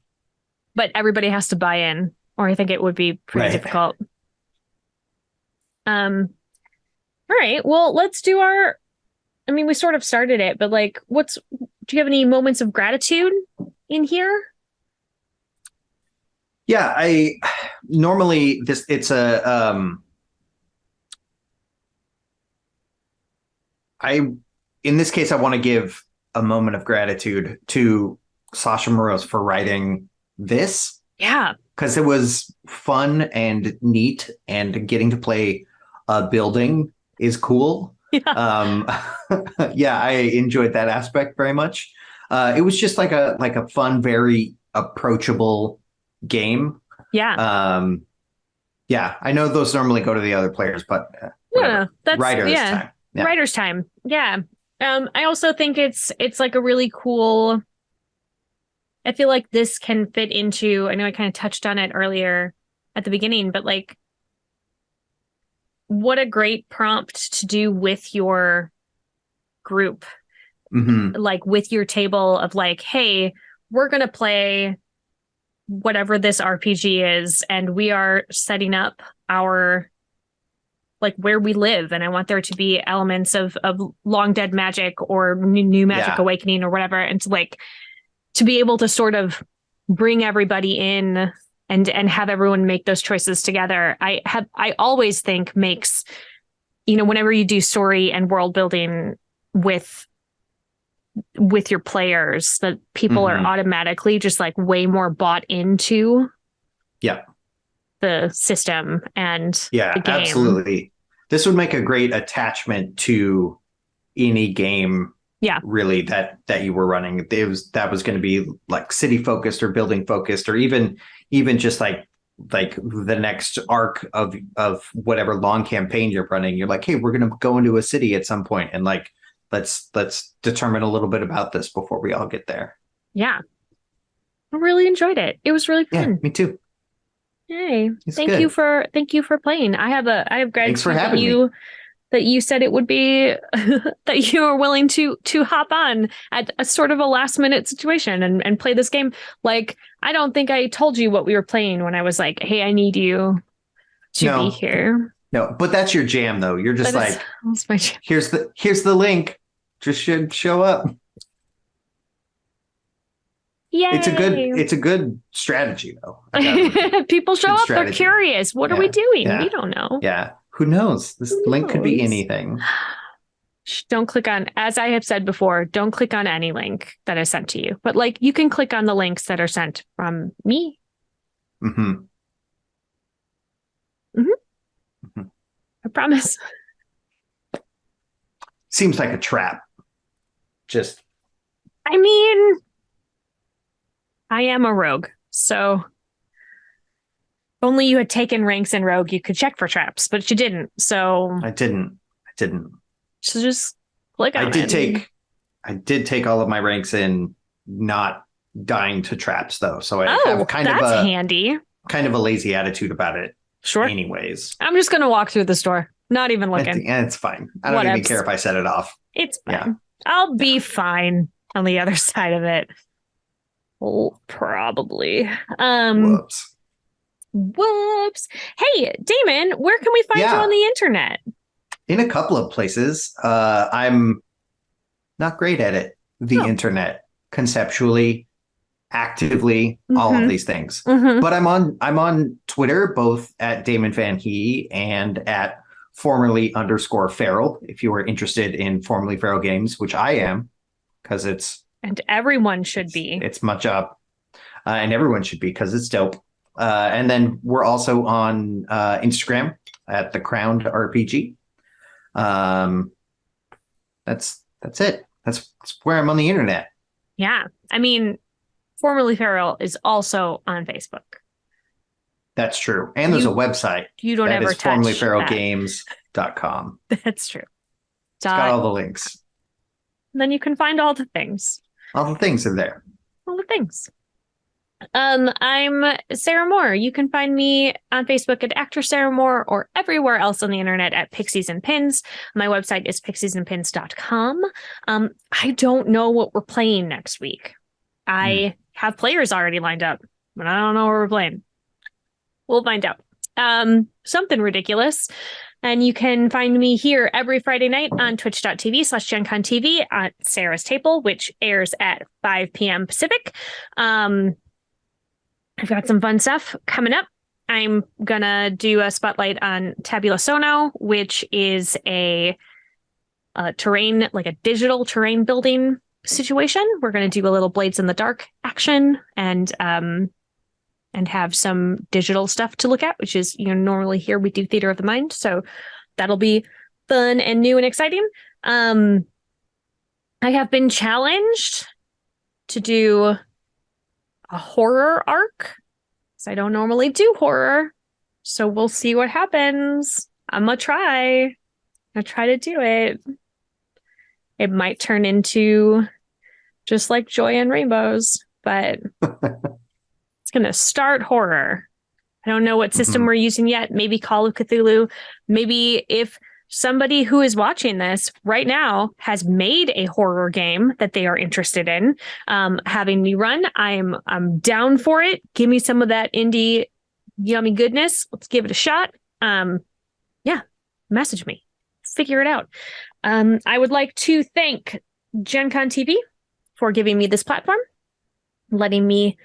But everybody has to buy in, or I think it would be pretty Right. difficult. All right. Well, let's do our I mean, we sort of started it, but like, do you have any moments of gratitude in here? Yeah, I normally this it's a I in this case I want to give a moment of gratitude to Sascha Moros for writing this Yeah. because it was fun and neat and getting to play a building is cool. Yeah. Um, yeah, I enjoyed that aspect very much. It was just like a fun, very approachable game. Yeah. Um, yeah, I know those normally go to the other players, but Yeah. whatever. That's Writer this yeah. time. Yeah. Writer's time. Yeah. I also think it's like a really cool. I feel like this can fit into, I know I kind of touched on it earlier at the beginning, but like what a great prompt to do with your group, Hmm. like with your table of like, hey, we're gonna play whatever this RPG is, and we are setting up our like where we live, and I want there to be elements of long dead magic or new magic Yeah. awakening or whatever, and to be able to sort of bring everybody in and have everyone make those choices together. I always think makes, whenever you do story and world building with your players, that people are Hmm. automatically just like way more bought into Yeah. the system and Yeah, the game. absolutely. This would make a great attachment to any game Yeah. really that you were running. That was going to be like city focused or building focused or even just like the next arc of whatever long campaign you're running. You're like, hey, we're going to go into a city at some point and like let's determine a little bit about this before we all get there. Yeah. I really enjoyed it. It was really Yeah, fun. me too. Hey, It's thank you good. for playing. I have Thanks for gratitude that having me. you said it would be that you were willing to hop on at a sort of a last minute situation and play this game. Like, I don't think I told you what we were playing when I was like, hey, I need you to be No, here. no, but that's your jam though. You're just like, That's my jam. here's the link. Just should show up. Yay. It's a good strategy though. I gotta admit. People show Good up, they're strategy. curious. What are we Yeah. doing? We Yeah. don't know. Yeah. Who knows? This Who link could be knows? anything. Don't click on, as I have said before, don't click on any link that is sent to you. But like you can click on the links that are sent from me. Hmm. Hmm. Hmm. I promise. Seems like a trap. Just I mean, I am a rogue, so only you had taken ranks in Rogue, you could check for traps, but you didn't. So I didn't. So just click on it. I did take all of my ranks in not dying to traps though. So I have that's handy. Kind of a lazy attitude about it. Sure. Anyways. I'm just gonna walk through the store. Not even looking. It's fine. I don't even care if I set it off. It's fine. Yeah. I'll be fine on the other side of it. Oh, probably. Whoops. Hey, Damon, where can we find you on the internet? In a couple of places. I'm not great at it. The internet, conceptually, actively, all of these things. But I'm on Twitter, both at Damon Vanhee and at formerly_feral. If you are interested in formerly feral games, which I am, because and everyone should be. It's my job, and everyone should be because it's dope. And then we're also on Instagram at the Crowned RPG. That's it. That's where I'm on the internet. Yeah, I mean, formerly feral is also on Facebook. That's true. And there's a website. You don't ever touch formerlyferalgames.com. That's true. It's got all the links. Then you can find all the things. All the things are there. All the things. I'm Sarah Moore. You can find me on Facebook at Actor Sarah Moore or everywhere else on the internet at Pixies and Pins. My website is pixiesandpins.com. I don't know what we're playing next week. I have players already lined up, but I don't know what we're playing. We'll find out. Something ridiculous. And you can find me here every Friday night on twitch.tv/GenConTV at Sarah's Table, which airs at 5 p.m. Pacific. I've got some fun stuff coming up. I'm going to do a spotlight on Tabula Sono, which is a terrain, like a digital terrain building situation. We're going to do a little Blades in the Dark action and have some digital stuff to look at, which is, normally here we do Theater of the Mind. So that'll be fun and new and exciting. I have been challenged to do a horror arc. So I don't normally do horror. So we'll see what happens. I'm going to try. I'll try to do it. It might turn into just like Joy and Rainbows, but it's going to start horror. I don't know what system we're using yet. Maybe Call of Cthulhu. Maybe if somebody who is watching this right now has made a horror game that they are interested in having me run, I'm down for it. Give me some of that indie yummy goodness. Let's give it a shot. Message me. Figure it out. I would like to thank Gen Con TV for giving me this platform, letting me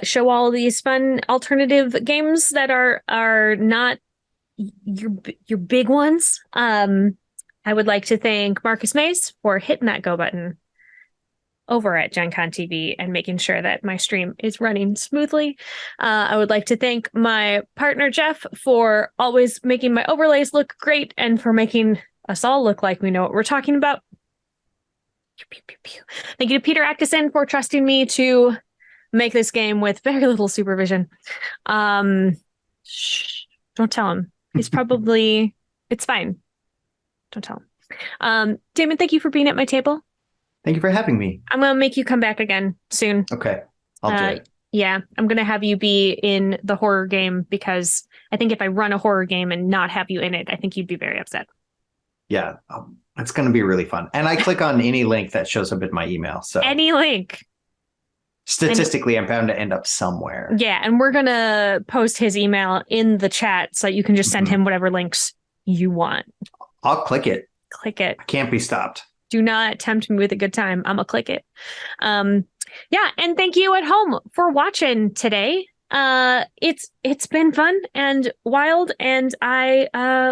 show all of these fun alternative games that are not your big ones. I would like to thank Marcus Mays for hitting that go button over at Gen Con TV and making sure that my stream is running smoothly. I would like to thank my partner Jeff for always making my overlays look great and for making us all look like we know what we're talking about. Thank you to Peter Atkinson for trusting me to make this game with very little supervision. Shh, don't tell him. He's probably, it's fine. Don't tell him. Damon, thank you for being at my table. Thank you for having me. I'm going to make you come back again soon. Okay, I'll do it. Yeah, I'm going to have you be in the horror game because I think if I run a horror game and not have you in it, I think you'd be very upset. Yeah, it's going to be really fun. And I click on any link that shows up in my email. So any link. Statistically, I'm bound to end up somewhere. Yeah, and we're going to post his email in the chat so you can just send him whatever links you want. I'll click it. Click it. I can't be stopped. Do not tempt me with a good time. I'm going to click it. Yeah, and thank you at home for watching today. It's been fun and wild, and I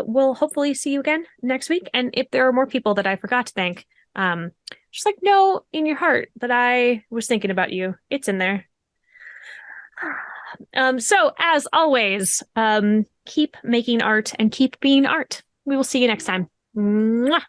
will hopefully see you again next week. And if there are more people that I forgot to thank, just know in your heart that I was thinking about you. It's in there. So as always, keep making art and keep being art. We will see you next time. Mwah!